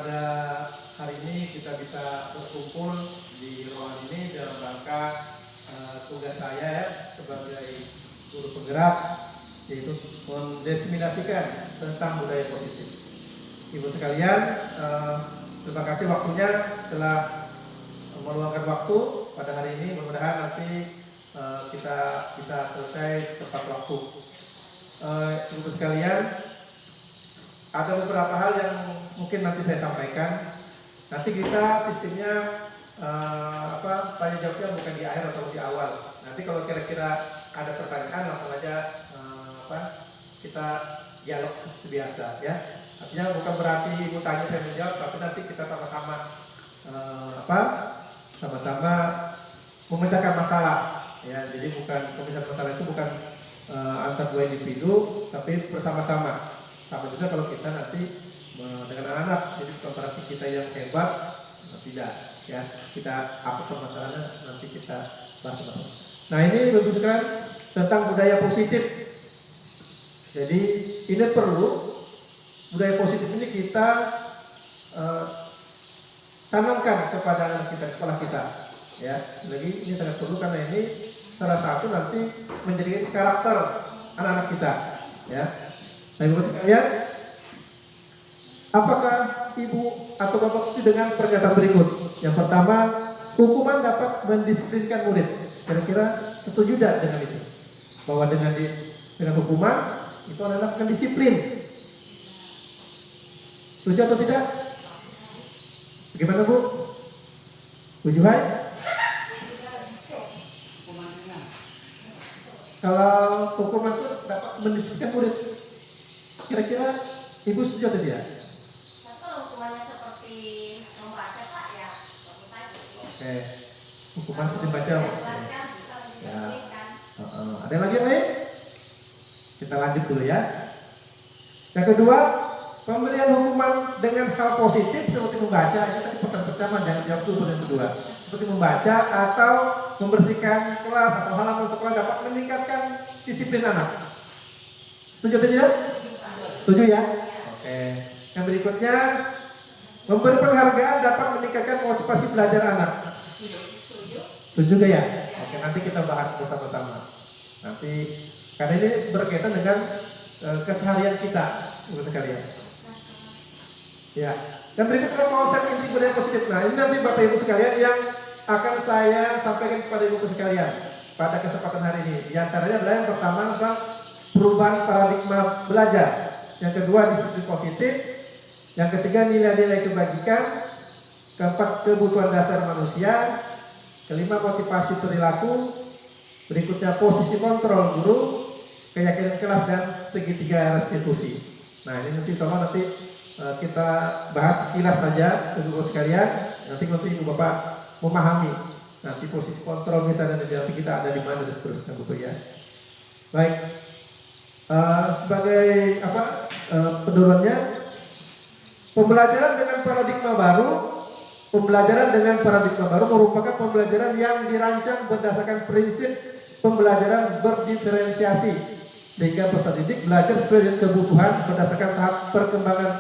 pada hari ini kita bisa berkumpul di ruangan ini dalam rangka tugas saya ya, sebagai guru penggerak, yaitu mendiseminasikan tentang budaya positif. Ibu sekalian, terima kasih waktunya telah meluangkan waktu pada hari ini. Mudah-mudahan nanti kita bisa selesai tepat waktu. Ibu sekalian, ada beberapa hal yang mungkin nanti saya sampaikan. Nanti kita sistemnya tanya jawabnya bukan di akhir atau di awal. Nanti kalau kira-kira ada pertanyaan langsung aja kita dialog seperti biasa ya. Artinya bukan berarti ibu tanya saya menjawab, tapi nanti kita sama-sama sama-sama memecahkan masalah ya. Jadi bukan pemecahkan masalah itu bukan antar dua individu, tapi bersama-sama. Sama juga kalau kita nanti dengan anak-anak, jadi bukan berarti kita yang hebat, tidak ya. Kita apa permasalahannya nanti kita bahas bersama. Nah, ini menunjukkan tentang budaya positif. Jadi ini perlu budaya positif ini kita tanamkan kepada anak kita, sekolah kita ya. Lagi ini sangat perlu karena ini salah satu nanti menjadi karakter anak-anak kita ya. Nah, ibu sekalian, apakah ibu atau bapak setuju dengan pernyataan berikut? Yang pertama, hukuman dapat mendisiplinkan murid. Kira-kira setuju tidak dengan itu? Bahwa dengan hukuman itu adalah akan disiplin. Setuju atau tidak? Bagaimana Bu? Setuju hai? Kalau hukuman itu dapat mendisiplinkan murid, kira-kira ibu setuju atau tidak? Kalau hukumannya seperti membaca Pak ya, bagus saja. Oke, hukuman seperti baca. Ya. Ada lagi yang lain? Kita lanjut dulu ya. Yang kedua, pemberian hukuman dengan hal positif seperti membaca. Itu tadi pertanyaan pertama, jangan jawab dulu yang kedua. Seperti membaca atau membersihkan kelas atau halaman sekolah dapat meningkatkan disiplin anak. Setuju atau tidak? Setuju ya? Oke. Yang berikutnya, memberi penghargaan dapat meningkatkan motivasi belajar anak. Setuju juga ya? Oke, nanti kita bahas bersama-sama. Nanti karena ini berkaitan dengan keseharian kita, ibu sekalian. Ya. Dan berikutnya konsep inti budaya positif. Nah, ini nanti Bapak Ibu sekalian yang akan saya sampaikan kepada ibu sekalian pada kesempatan hari ini. Di antaranya adalah yang pertama adalah perubahan paradigma belajar. Yang kedua disiplin positif. Yang ketiga nilai-nilai kebajikan. Keempat kebutuhan dasar manusia. Kelima motivasi perilaku. Berikutnya posisi kontrol guru, keyakinan kelas dan segitiga restitusi. Nah, ini nanti sama nanti kita bahas sekilas saja ibu sekalian. Nanti ibu bapak memahami nanti posisi kontrol misalnya nanti kita ada di mana dan seterusnya betul ya. Baik, sebagai penurunnya, pembelajaran dengan paradigma baru merupakan pembelajaran yang dirancang berdasarkan prinsip pembelajaran berdiferensiasi sehingga peserta didik belajar sesuai dengan kebutuhan berdasarkan tahap perkembangan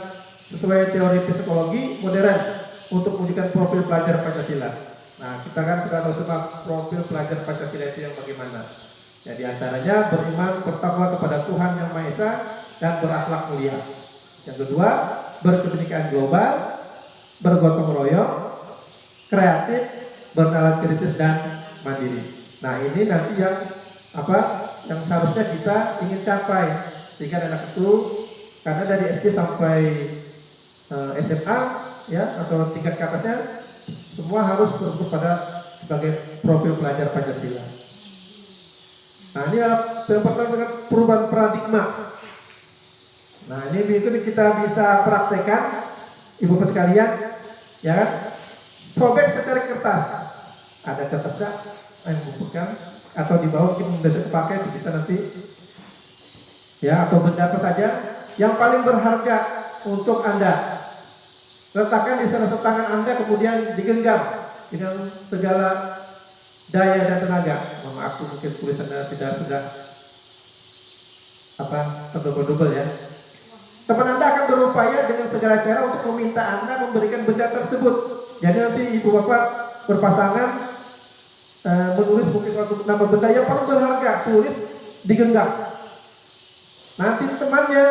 sesuai teori psikologi modern untuk mewujudkan profil pelajar Pancasila. Nah, kita kan sudah tahu semua profil pelajar Pancasila itu yang bagaimana. Ya, di antaranya beriman bertakwa kepada Tuhan Yang Maha Esa dan berakhlak mulia. Yang kedua, berkebinekaan global, bergotong royong, kreatif, bernalar kritis dan mandiri. Nah, ini nanti yang seharusnya kita ingin capai sehingga anak itu karena dari SD sampai SMA ya atau tingkat ke atasnya semua harus berfokus pada sebagai profil pelajar Pancasila. Nah, ini adalah pertama dengan perubahan paradigma. Nah, ini kita bisa praktekkan ibu sekalian ya kan. Sobek secara kertas. Ada kertasnya yang membutuhkan atau di bawah mungkin sudah terpakai itu bisa nanti ya, atau benda apa saja yang paling berharga untuk Anda. Letakkan di salah satu tangan Anda kemudian digenggam dengan segala daya dan tenaga. Maaf, mungkin tulisannya tidak sudah terdouble-double ya. teman Anda akan berupaya dengan segala cara untuk meminta Anda memberikan benda tersebut. Jadi nanti ibu bapak berpasangan menulis mungkin suatu nama benda yang paling berharga, tulis digenggam. Nanti temannya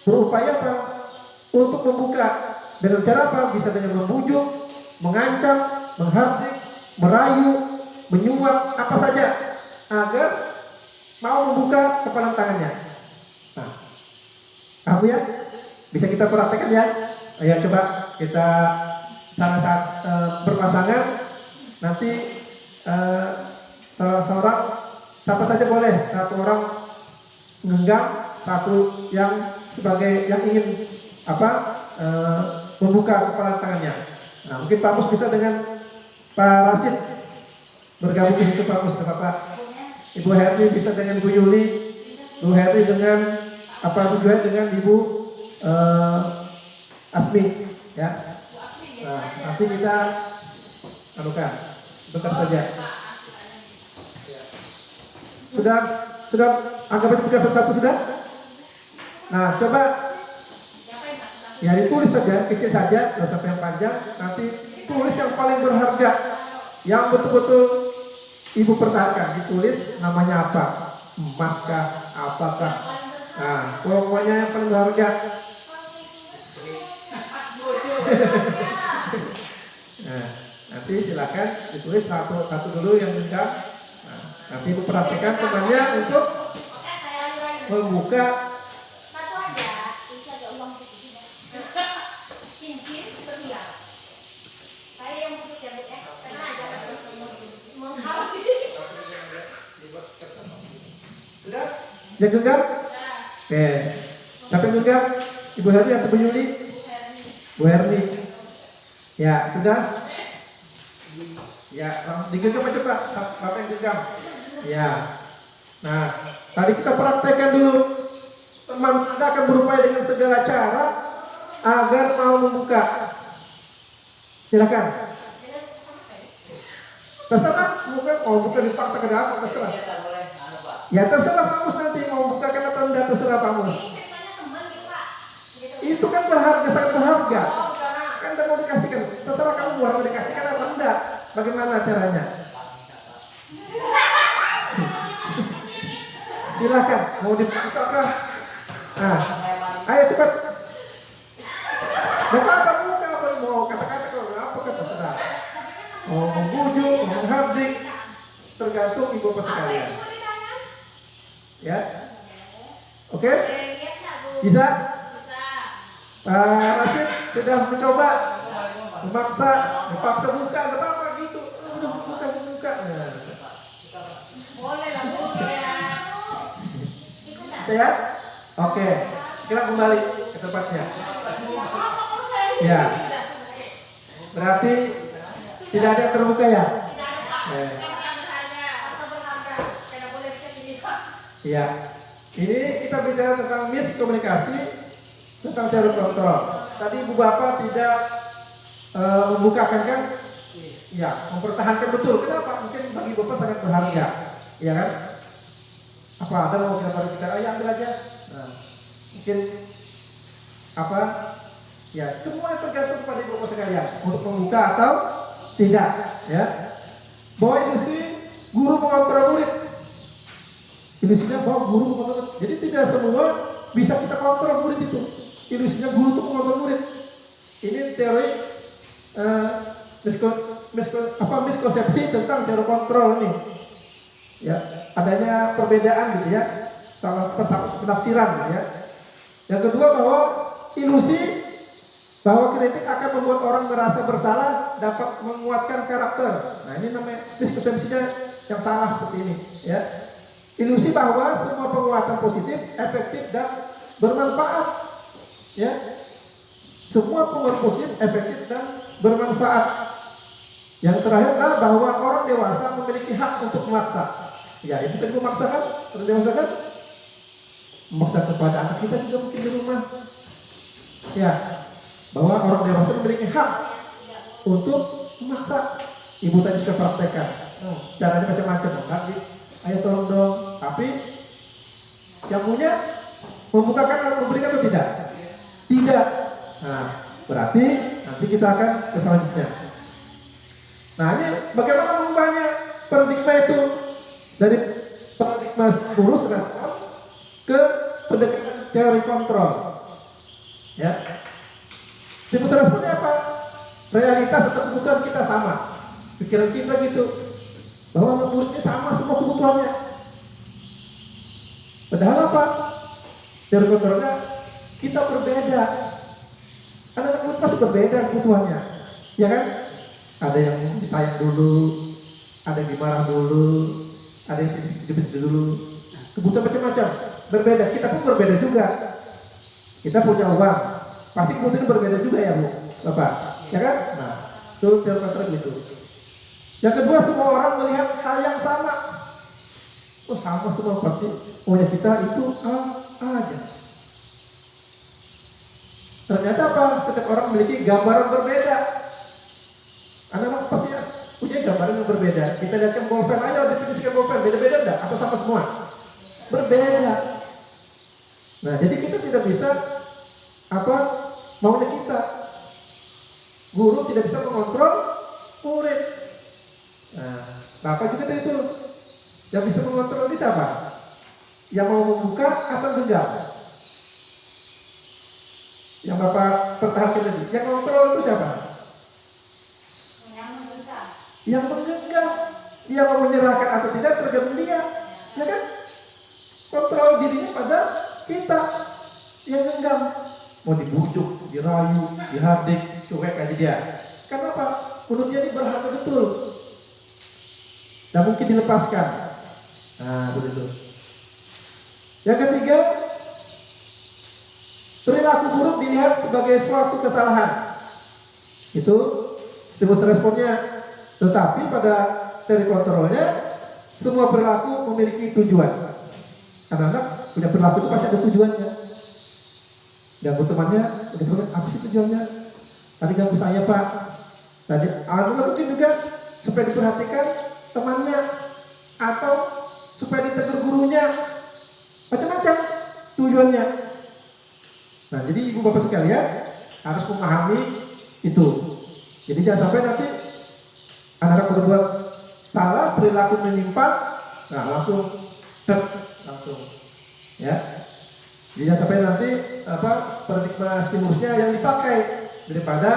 berupaya apa? Untuk membuka. Dengan cara apa? Bisa dengan membujuk, mengancam, menghardik, merayu, menyuap, apa saja agar mau membuka kepalan tangannya. Nah, kamu ya bisa kita praktekkan ya. Ayo coba kita saat berpasangan nanti salah seorang siapa saja boleh, satu orang menggenggam, satu yang sebagai yang ingin membuka kepala tangannya. Nah, mungkin Pak Mus bisa dengan Pak Rasid bergabung di situ. Pak Mus, Bapak. Ibu Herni bisa dengan Ibu Yuli, Ibu Herni dengan Ibu Joy dengan Ibu Asmi, ya. Nah, nanti bisa anukan, bentar saja. Sudah anggap aja 31 sudah. Nah, coba ya ditulis saja, kecil saja, nggak sampai yang panjang. Nanti tulis yang paling berharga, yang betul-betul ibu pertahankan. Ditulis namanya apa, emas kah, apakah. Nah, pokoknya yang paling berharga. Nah, nanti silakan ditulis satu dulu yang genggam. Nah, nanti ibu perhatikan temannya untuk membuka. Sudah? Yang genggam? Oke. Siapa yang genggam? Ibu Herni atau Ibu Yuli? Bu Herni. Ya, sudah? Ya, digenggam aja Pak. Bapak yang genggam. Ya. Nah, tadi kita praktekkan dulu. Teman Anda akan berupaya dengan segala cara agar mau membuka. Silakan. Terserah, mau buka dipaksa ke dalam, terserah. Ya terserah Pak Mus nanti mau bukakan atau enggak, terserah Pak Mus. Itu kan berharga, sangat berharga. Kan udah mau dikasihkan, terserah kamu mau dikasihkan atau enggak. Bagaimana caranya? Silakan, mau dipaksa kah? Nah, ayo cepat. Apa mau kata-kata kalau apa terserah. Mau membujuk, mau menghardik, tergantung ibu bapak sekalian. Ya, oke? Bisa? Pak Rasid sudah mencoba dipaksa buka, nggak apa-apa gitu. Buka. Nah. Boleh lah, boleh. Sehat? Oke, kita kembali ke tempatnya. Ya, berarti tidak ada yang terbuka ya? Ya, ini kita bicara tentang miskomunikasi, tentang teori kontrol. Tadi Ibu Bapak tidak membukakan kan? Ya, mempertahankan betul. Kenapa? Mungkin bagi Bapak sangat berharga, ya kan? Apa ada mau kita bicara? Ya ambil aja. Nah, mungkin apa? Ya, semuanya tergantung pada Ibu Bapak sekalian untuk membuka atau tidak. Ya, bahwa ilusi guru mengontrol murid. Ilusinya bahwa guru mengontrol. Jadi tidak semua bisa kita kontrol murid itu. Ilusinya guru itu mengontrol murid. Ini teori miskonsepsi tentang teori kontrol ini. Ya, adanya perbedaan gitu ya, salah penafsiran gitu ya. Yang kedua bahwa ilusi bahwa kritik akan membuat orang merasa bersalah, dapat menguatkan karakter. Nah, ini namanya miskonsepsinya yang salah seperti ini ya. Ilusi bahwa semua penguatan positif, efektif dan bermanfaat. Ya. Semua penguatan positif, efektif dan bermanfaat. Yang terakhir adalah bahwa orang dewasa memiliki hak untuk memaksa. Ya, itu tadi memaksakan, orang dewasa kan memaksa kepada anak kita juga mungkin di rumah. Ya, bahwa orang dewasa memiliki hak untuk memaksa. Ibu tadi sudah praktekkan. Caranya macam-macam, kan? Ayo tolong dong. Tapi yang punya membukakan atau memberikan atau tidak? Tidak. Nah, berarti nanti kita akan ke selanjutnya. Nah, ini bagaimana mengubahnya paradigma itu dari paradigma stimulus respon ke pendekatan teori kontrol. Ya. Stimulus responnya apa? Realitas atau kebutuhan kita sama. Pikiran kita gitu. Bahwa muridnya sama semua kebutuhannya. Padahal apa? Teori kontrolnya kita berbeda. Anak-anak murid pasti berbeda kebutuhannya. Ya kan? Ada yang disayang dulu, ada yang dimarah dulu, ada yang sedikit dulu. Kebutuhan macam-macam. Berbeda. Kita pun berbeda juga. Kita punya uang. Pasti kebutuhan berbeda juga ya Bu, Bapak. Ya kan? Nah, itu teori kontrol gitu. Yang kedua, semua orang melihat hal yang sama. Oh, sama semua pasti. Maunya kita itu aja. Ternyata apa? Setiap orang memiliki gambaran berbeda. Anak-anak pasti punya gambaran yang berbeda. Kita lihatkan bolpen, ayo definisikan bolpen. Beda-beda enggak? Atau sama semua? Berbeda. Nah, jadi kita tidak bisa maunya kita. Guru tidak bisa mengontrol murid. Nah, Bapak juga itu. Yang bisa mengontrol ini siapa? Yang mau membuka atau genggam? Yang Bapak pertahankan tadi. Yang mengontrol itu siapa? Yang menggenggam. Dia mau menyerahkan atau tidak tergantung dia. Ya kan? Kontrol dirinya pada kita yang genggam. Mau dibujuk, dirayu, dihardik, cuek aja dia. Kenapa? Menurut dia ini berharga betul. Dan mungkin dilepaskan. Nah, begitu. Yang ketiga, perilaku buruk dilihat sebagai suatu kesalahan. Itu stimulus responnya. Tetapi pada teori kontrolnya, semua perilaku memiliki tujuan. Anak-anak punya perilaku itu pasti ada tujuannya. Ganggu temannya, udah bilang, apa sih tujuannya? Tadi ganggu saya Pak. Tadi anak mungkin juga supaya diperhatikan temannya, atau supaya ditegur gurunya, macam-macam tujuannya. Nah, jadi ibu bapak sekalian harus memahami itu. Jadi jangan sampai nanti anak-anak berbuat salah, perilaku menyimpang, nah langsung, ya. Jadi jangan sampai nanti paradigma stimulusnya yang dipakai daripada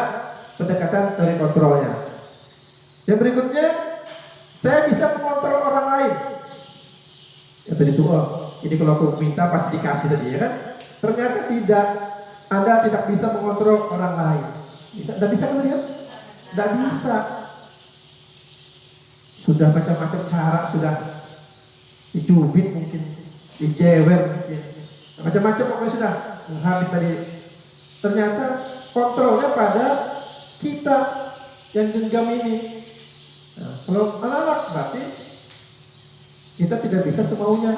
pendekatan teori kontrolnya. Yang berikutnya, saya bisa mengontrol orang lain. Ya tadi itu, ini kalau aku minta pasti dikasih tadi ya kan? Ternyata tidak, Anda tidak bisa mengontrol orang lain. Tidak bisa melihat? Tidak bisa. Sudah macam-macam cara, sudah dicubit mungkin, dijewer mungkin, macam-macam pokoknya sudah habis tadi. Ternyata kontrolnya pada kita yang genggam ini. Nah, kalau anak-anak berarti kita tidak bisa semaunya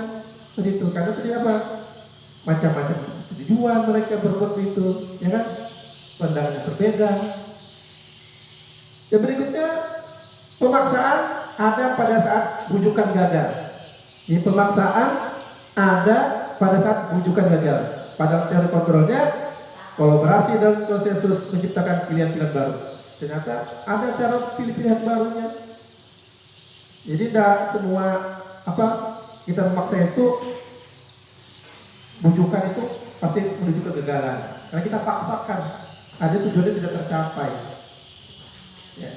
seperti itu. Karena tadi apa? Macam-macam tujuan mereka berbuat itu, ya kan? Pandangan berbeda. Yang berikutnya, pemaksaan ada pada saat bujukan gagal. Ini pemaksaan ada pada saat bujukan gagal. Pada teori kontrolnya, kolaborasi dan konsensus menciptakan pilihan-pilihan baru. Ternyata ada cara pilih-pilihan barunya. Jadi tidak semua kita memaksa itu, bujukan itu pasti menuju kegagalan. Karena kita paksakan, ada tujuannya tidak tercapai. Ya.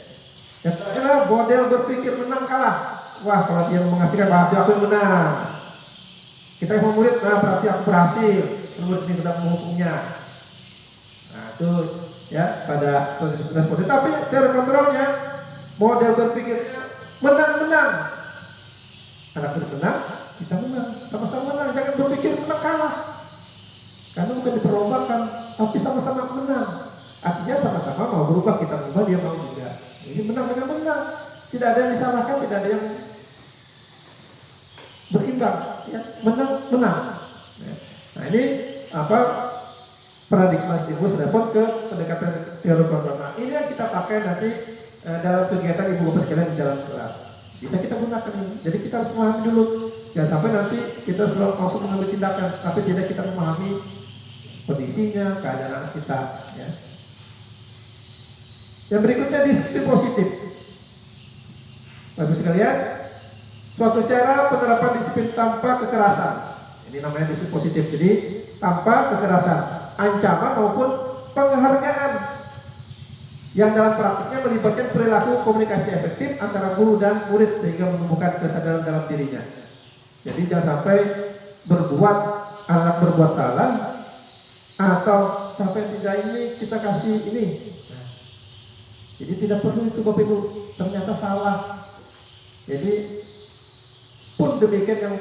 Yang terakhir, model berpikir menang kalah. Wah, kalau dia menghasilkan berarti aku yang menang. Kita yang murid, nah berarti aku berhasil. Murid ini sudah menghukumnya. Nah itu ya pada proses respon. Tapi teori kontrolnya, model berpikirnya menang-menang. Anak murid menang, kita menang, sama-sama menang. Jangan berpikir menang kalah. Karena bukan diperlombakan, tapi sama-sama menang. Artinya sama-sama mau berubah, kita berubah, dia mau juga. Ini menang-menang. Tidak ada yang disalahkan, tidak ada yang berimbang. Ya, menang-menang. Nah ini paradigma stimulus respon ke pendekatan teori kontrol. Nah ini yang kita pakai nanti dalam kegiatan ibu bapak sekalian di dalam kelas. Bisa kita gunakan ini. Jadi kita harus memahami dulu. Jangan sampai nanti kita selalu langsung mengambil tindakan, tapi tidak kita memahami kondisinya, keadaan anak kita. Ya. Yang berikutnya disiplin positif. Bapak sekalian, suatu cara penerapan disiplin tanpa kekerasan. Ini namanya disiplin positif. Jadi tanpa kekerasan, ancaman maupun penghargaan yang dalam praktiknya melibatkan perilaku komunikasi efektif antara guru dan murid sehingga menumbuhkan kesadaran dalam dirinya. Jadi jangan sampai anak berbuat salah atau sampai tidak ini kita kasih ini. Jadi tidak perlu itu Bapak Ibu, ternyata salah. Jadi pun demikian yang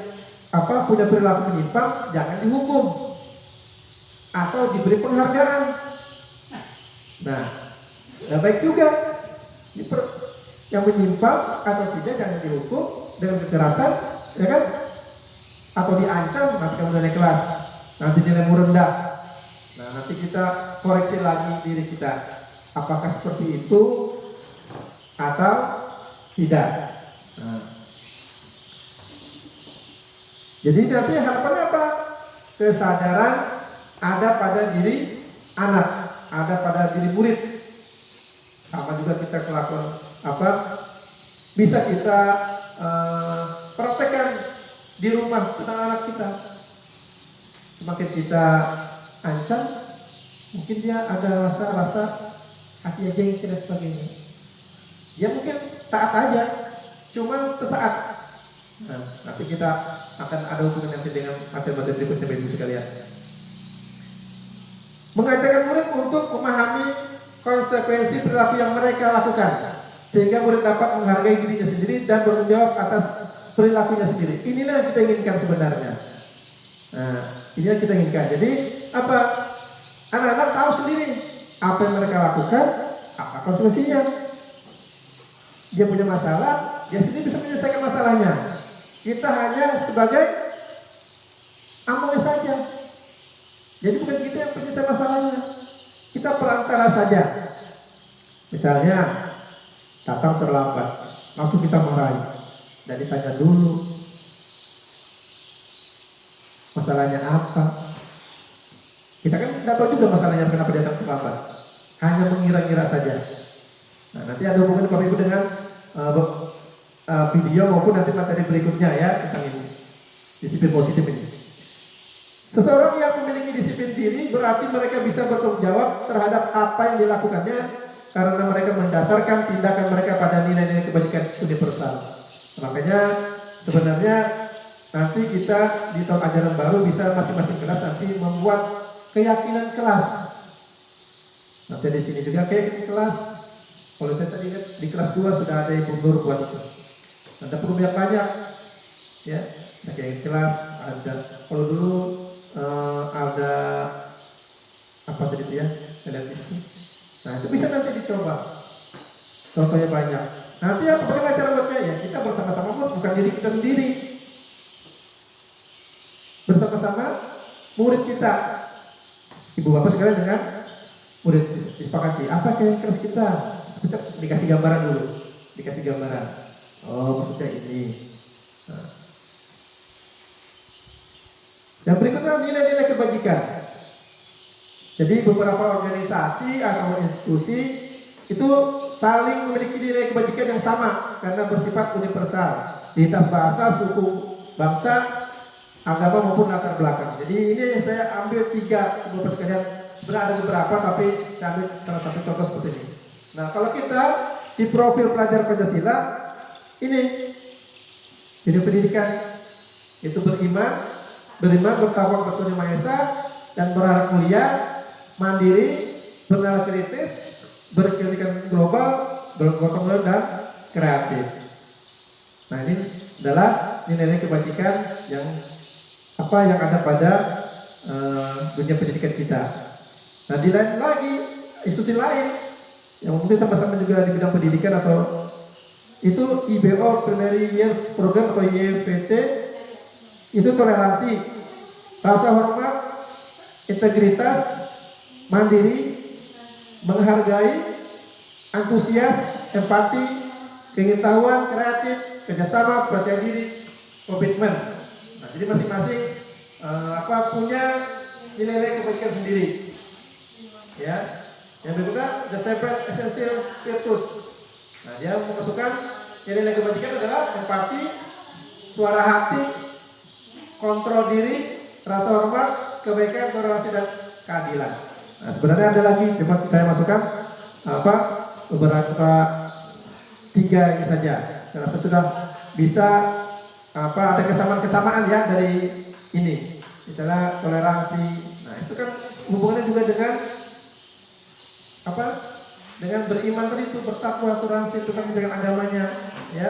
punya perilaku menyimpang jangan dihukum atau diberi penghargaan. Nah, baik juga yang menyimpang atau tidak jangan dihukum dengan kekerasan, ya kan? Atau diancam nanti kamu naik kelas, nanti nilaimu rendah. Nah, nanti kita koreksi lagi diri kita. Apakah seperti itu atau tidak? Nah. Jadi nanti harapannya apa? Kesadaran ada pada diri anak, ada pada diri murid. Sama juga kita kelakuan bisa kita praktekkan di rumah tentang anak kita. Semakin kita ancam, mungkin dia ada rasa hati aja yang tidak sebagainya. Dia mungkin taat aja, cuma sesaat. Nah, nanti kita akan ada hubungan nanti dengan materi-materi berikutnya Bapak Ibu sekalian. Mengajarkan murid untuk memahami konsekuensi perilaku yang mereka lakukan, sehingga murid dapat menghargai dirinya sendiri dan bertanggung jawab atas perilakunya sendiri. Inilah yang kita inginkan sebenarnya. Nah, ini yang kita inginkan. Jadi apa? Anak-anak tahu sendiri apa yang mereka lakukan, apa konsekuensinya. Dia punya masalah, dia sendiri bisa menyelesaikan masalahnya. Kita hanya sebagai amil saja. Jadi bukan kita yang menyelesaikan masalahnya. Kita perantara saja. Misalnya datang terlambat, langsung kita marahi. Dan ditanya dulu masalahnya apa. Kita kan tidak tahu juga masalahnya kenapa dia datang terlambat. Hanya mengira-ngira saja. Nah, nanti ada hubungan Bapak Ibu dengan video maupun nanti materi berikutnya ya tentang ini. Disiplin positif ini. Seseorang yang memiliki disiplin diri berarti mereka bisa bertanggung jawab terhadap apa yang dilakukannya karena mereka mendasarkan tindakan mereka pada nilai-nilai kebajikan universal. Makanya sebenarnya nanti kita di tahun ajaran baru bisa masing-masing kelas nanti membuat keyakinan kelas. Nanti di sini juga keyakinan kelas. Kalau saya tadi ingat di kelas 2 sudah ada yang mundur buat itu. Ada perlu banyak ya. Nah, keyakinan kelas ada. Kalau dulu ada apa tadi itu ya? Nah itu bisa nanti dicoba. Contohnya banyak. Nanti apa bagaimana cara buatnya ya? Kita bersama-sama bukan diri kita sendiri. Bersama-sama murid kita. Ibu bapak sekalian dengan murid disepakati. Apa yang kelas kita? Kita dikasih gambaran dulu. Dikasih gambaran. Oh maksudnya ini. Nah. Yang berikutnya nilai-nilai kebajikan. Jadi beberapa organisasi atau institusi itu saling memiliki nilai kebajikan yang sama karena bersifat universal, lintas bahasa, suku, bangsa, agama maupun latar belakang. Jadi ini yang saya ambil 3 Bapak sekalian. Sebenarnya ada beberapa tapi saya ambil salah satu contoh seperti ini. Nah kalau kita di profil pelajar Pancasila ini pendidikan itu beriman, bertakwa kepada Tuhan Yang Maha Esa dan berharap mulia, mandiri, bernalar kritis, berkeadilan global, bergotong royong dan kreatif. Nah ini adalah nilai-nilai kebajikan yang ada pada dunia pendidikan kita. Nah di lain lagi institusi lain yang mungkin sama-sama juga di bidang pendidikan atau itu IBO Primary Years Program atau YPT itu toleransi, rasa hormat, integritas, mandiri, menghargai, antusias, empati, pengetahuan, kreatif, kerjasama, percaya diri, komitmen. Nah, jadi masing-masing punya nilai kebaikan sendiri. Ya. Yang berikutnya the seven essential virtues. Nah, dia memasukkan nilai kebajikan adalah empati, suara hati, kontrol diri, rasa hormat, kebaikan, toleransi dan keadilan. Nah, sebenarnya ada lagi, cuma saya masukkan beberapa 3 ini saja. Saya rasa sudah bisa ada kesamaan ya dari ini. Misalnya toleransi. Nah, itu kan hubungannya juga dengan dengan beriman tadi itu, bertakwa, toleransi itu kan dengan agamanya, ya.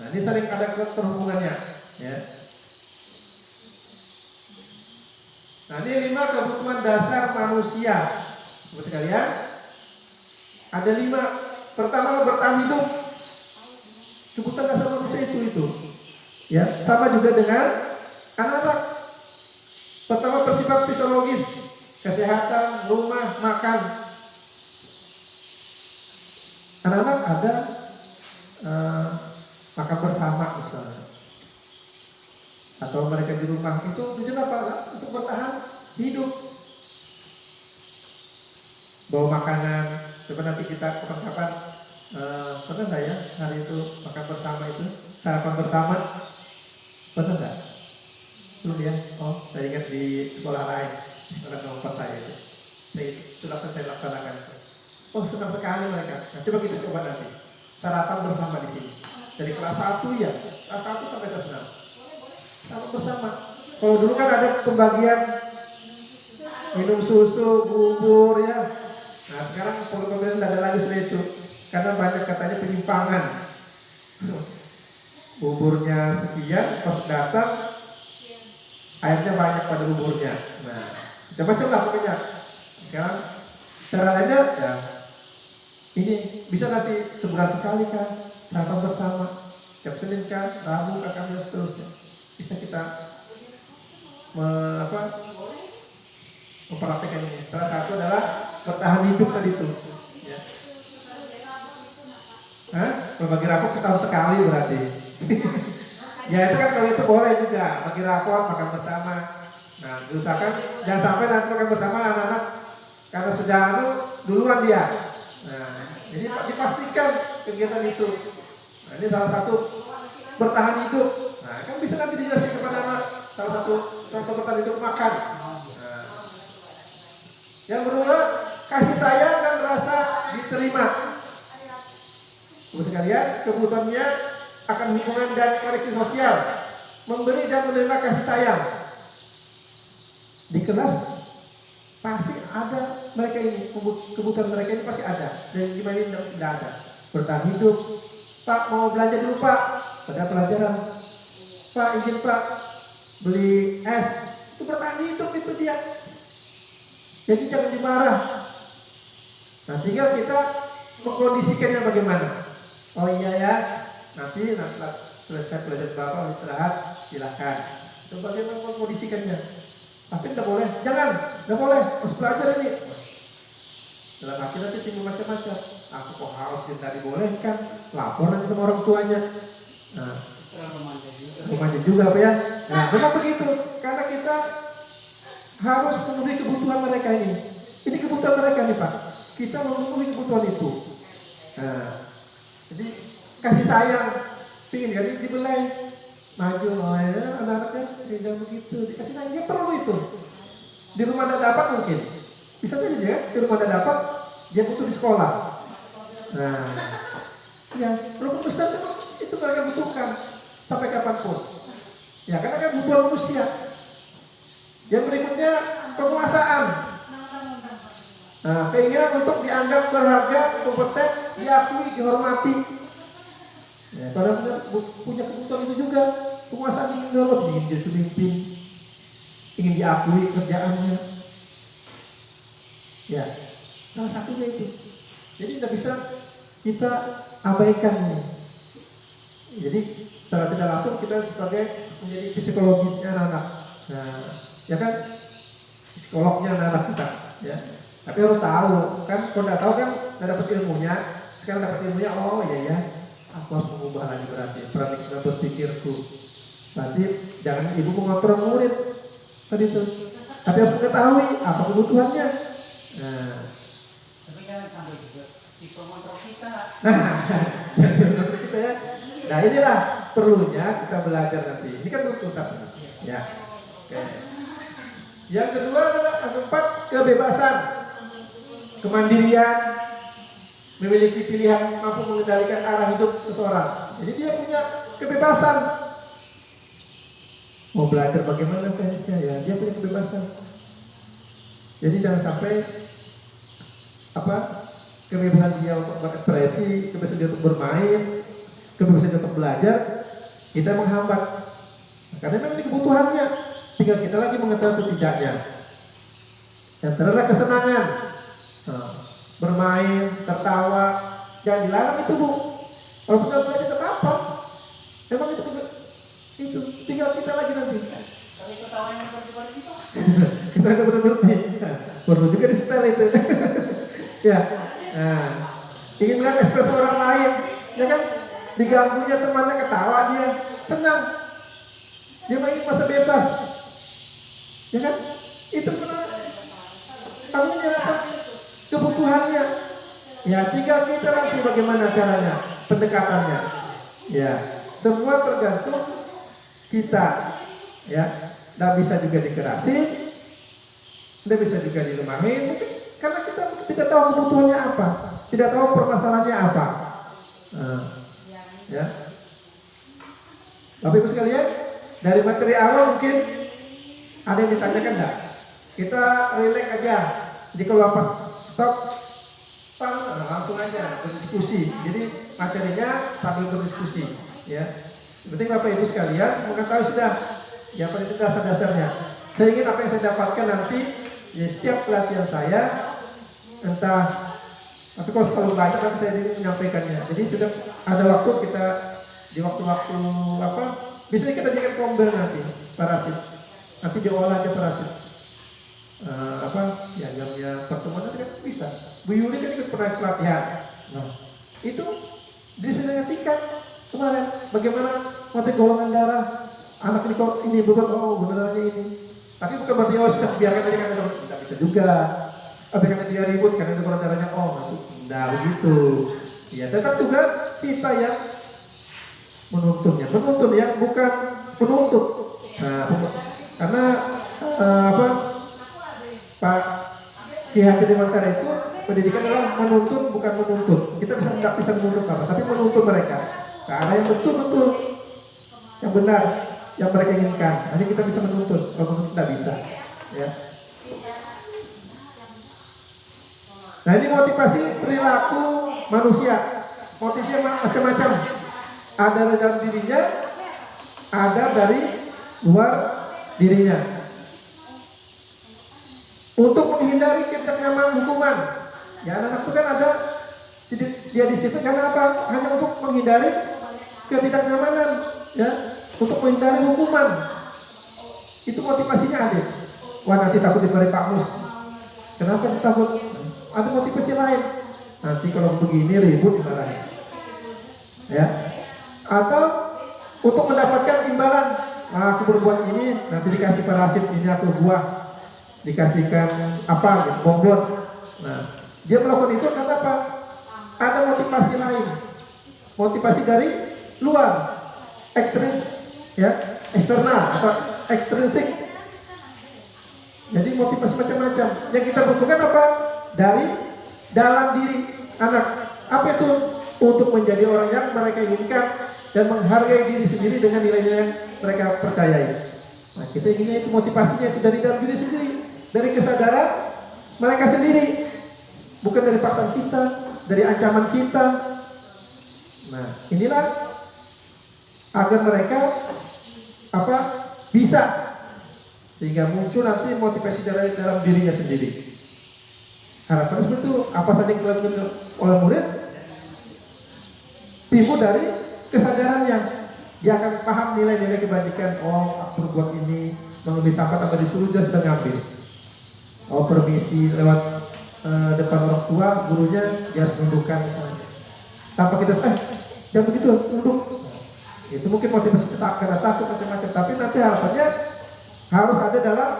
Nah, ini saling ada keterhubungannya, ya. Nah, ini 5 kebutuhan dasar manusia. Bapak sekalian, ada 5. Pertama, bertahan hidup. Kebutuhan dasar manusia itu, ya. Sama juga dengan anak-anak. Pertama, bersifat fisiologis, kesehatan, rumah, makan. Anak-anak ada makan bersama misalnya, atau mereka di rumah itu tujuan apa? Untuk bertahan hidup. Bawa makanan. Coba nanti kita kapan-kapan pernah nggak ya hari itu makan bersama itu, sarapan bersama, pernah nggak? Belum ya? Oh, saya ingat di sekolah lain, sekolah nomor saya itu langsung saya laksanakan itu. Oh, senang sekali mereka. Nah, coba kita coba nanti sarapan bersama di sini. Dari kelas 1 ya, kelas 1 sampai kelas 6. Sarapan bersama. Kalau dulu kan ada pembagian minum susu, bubur ya. Nah, sekarang pondok-pondok tidak ada lagi seperti itu. Karena banyak katanya penyimpangan. Buburnya sekian, pas datang airnya banyak pada buburnya. Nah, coba-coba pokoknya. Sekarang cara lainnya ya. Ini bisa nanti sebulan sekali kan, sarapan bersama, tiap Senin kan, Rabu, Kamis dan seterusnya. Bisa kita memperhatikan ini. Salah satu adalah bertahan hidup tadi itu. Ya. Berbagi rapor setahun sekali berarti. Ya itu kan kalau itu boleh juga, bagi rapor, makan bersama. Nah, diusahakan jangan sampai nanti makan bersama anak-anak karena sudah duluan dia. Nah, ini dipastikan kegiatan itu. Nah, ini salah satu bertahan hidup. Nah, kan bisa nanti dijelaskan kepada anak. Salah satu contoh bertahan hidup makan. Nah, yang kedua, kasih sayang dan rasa diterima. Bapak sekalian, kebutuhannya akan hubungan dan koneksi sosial, memberi dan menerima kasih sayang. Di kelas pasti ada mereka ini, kebutuhan mereka ini pasti ada. Dan gimana ini tidak ada. Bertahan hidup. Pak mau belanja dulu Pak, pada pelajaran. Pak izin Pak beli es. Itu bertahan hidup itu dia. Jadi jangan dimarah. Nah, tinggal kita mengkondisikannya bagaimana. Oh iya ya, nanti setelah selesai pelajaran Bapak istirahat, silakan. Itu bagaimana mengkondisikannya. Tapi tidak boleh, tidak boleh, harus belajar ini. Dalam hati nanti timbul macam-macam. Aku kok harus tidak dibolehkan, lapor nanti sama orang tuanya. Nah, rumahnya juga apa ya? Nah, memang begitu, karena kita harus memenuhi kebutuhan mereka ini. Ini kebutuhan mereka nih Pak. Kita memenuhi kebutuhan itu. Nah, jadi kasih sayang, ingin kan dibelai. Maju ya, anak-anaknya tidak begitu. Dikasih sayang, dia perlu itu. Di rumah tidak dapat mungkin. Bisa saja ya, di rumah tidak dapat, dia butuh di sekolah. Nah, ya, belum besar itu mereka butuhkan sampai kapanpun. Ya, karena kan butuh manusia. Yang berikutnya penguasaan. Nah, keinginan untuk dianggap berharga, kompeten, diakui, dihormati. Ya, padahal punya kebutuhan itu juga. Penguasaan ingin dihormati, ingin jadi pemimpin, ingin diakui kerjaannya. Ya, salah satunya itu. Jadi tidak bisa kita abaikan ini. Jadi secara tidak langsung kita sebagai menjadi psikologisnya anak-anak. Nah, ya kan psikolognya anak-anak kita. Ya. Tapi harus tahu kan, kalau tidak tahu kan tidak dapat ilmunya. Sekarang dapat ilmunya, oh iya ya, aku harus mengubah lagi berarti kita berpikirku. Nanti jangan ibu mengontrol murid tadi itu. tapi harus mengetahui apa kebutuhannya. Nah, Tapi jangan sampai juga siswa kontrol kita. kita ya. Nah inilah perlunya kita belajar nanti. Ini kan tuntas ya. Oke. Yang kedua adalah yang keempat, kebebasan, kemandirian, memiliki pilihan, mampu mengendalikan arah hidup seseorang. Jadi dia punya kebebasan. Mau belajar bagaimana teknisnya ya, dia punya kebebasan. Jadi jangan sampai kebebasan dia untuk berekspresi, kebebasan dia untuk bermain, kebebasan dia untuk belajar, kita menghambat. Karena memang ini kebutuhannya. Tinggal kita lagi mengetahui atau tidaknya. Yang terakhir kesenangan, bermain, tertawa, jangan dilarang itu Bu. Kalau kita belajar tetap apa? Emang itu tinggal kita lagi nanti. Tapi ketawanya berdebar itu. Kita ada berhenti. Perlu juga di setel itu. Ya. Nah, ingin melihat ekspresi orang lain, ya kan? Diganggunya temannya ketawa dia, senang. Dia ingin masa bebas. Ya kan? Itu sebenarnya kebutuhannya. Ya, tinggal kita nanti bagaimana caranya, pendekatannya. Ya, semua tergantung kita. Ya, tidak bisa juga dikerasin, tidak bisa juga dilemahin, karena kita tidak tahu kebutuhannya apa, tidak tahu permasalahannya apa. Ya, Bapak Ibu sekalian, dari materi awal mungkin ada yang ditanyakan enggak? Kita relax aja. Jadi kalau pas stop, langsung aja berdiskusi. Jadi materinya sambil berdiskusi. Ya, penting Bapak Ibu sekalian mengetahui sudah yang paling dasar-dasarnya. Saya ingin apa yang saya dapatkan nanti ya, setiap pelatihan saya, entah tapi kalau selalu banyak kan saya ingin menyampaikannya. Jadi sudah ada waktu kita di waktu-waktu bisa kita jadikan kombel nanti parasit. Nanti diolah aja parasit. Ya jamnya pertemuan nanti kan bisa. Bu Yuli kan ikut pernah pelatihan. Nah, itu disinfeksikan kemarin. Bagaimana mati golongan darah anak ini kok ini beban benerannya ini. Tapi bukan berarti sudah biarkan aja kan tidak bisa juga. Tapi karena dia ribut karena ada golongan darahnya masuk. Nah begitu. Ya tetap juga kita yang menuntutnya, yang bukan penuntut. Nah, karena Pak Ki Haji Dewantara itu pendidikan adalah menuntut bukan menuntut. Kita tidak bisa menuntut apa, tapi menuntut mereka. Karena yang betul-betul yang benar yang mereka inginkan. Nanti kita bisa menuntut, kalau menuntut tidak bisa. Ya. Nah ini motivasi perilaku manusia. Motivasi macam-macam. Ada dari dalam dirinya, ada dari luar dirinya. Untuk menghindari ketidaknyamanan hukuman. Ya anak-anak itu kan ada dia disiplin karena apa? Hanya untuk menghindari ketidaknyamanan, ya, untuk menghindari hukuman. Itu motivasinya ada. Wah nanti takut diberi Pak Mus. Kenapa takut? Ada motivasi lain. Nanti kalau begini ribut dimarahin. Ya. Atau untuk mendapatkan imbalan. Aku berbuat ini nanti dikasih parasit ini aku buah. Dikasihkan gitu, bonbon. Nah, dia melakukan itu karena apa? Ada motivasi lain. Motivasi dari luar, eksternal atau ekstrinsik. Jadi motivasi macam-macam. Yang kita butuhkan apa? Dari dalam diri anak. Apa itu? Untuk menjadi orang yang mereka inginkan dan menghargai diri sendiri dengan nilai-nilai yang mereka percayai. Nah, kita inginnya itu motivasinya itu dari dalam diri sendiri, dari kesadaran mereka sendiri, bukan dari paksaan kita, dari ancaman kita. Nah, inilah agar mereka bisa sehingga muncul nanti motivasi dari dalam dirinya sendiri. Harapan seperti itu. Apa saja yang dilakukan oleh murid timbul dari kesadarannya. Dia akan paham nilai-nilai kebajikan. Aku berbuat ini, mengambil sampah tanpa disuruh, dia sudah ngambil. Permisi lewat depan orang tua, gurunya dia harus menundukkan tanpa kita jangan begitu, tunduk. Itu mungkin motivasi karena takut macam-macam. Tapi nanti harapannya harus ada dalam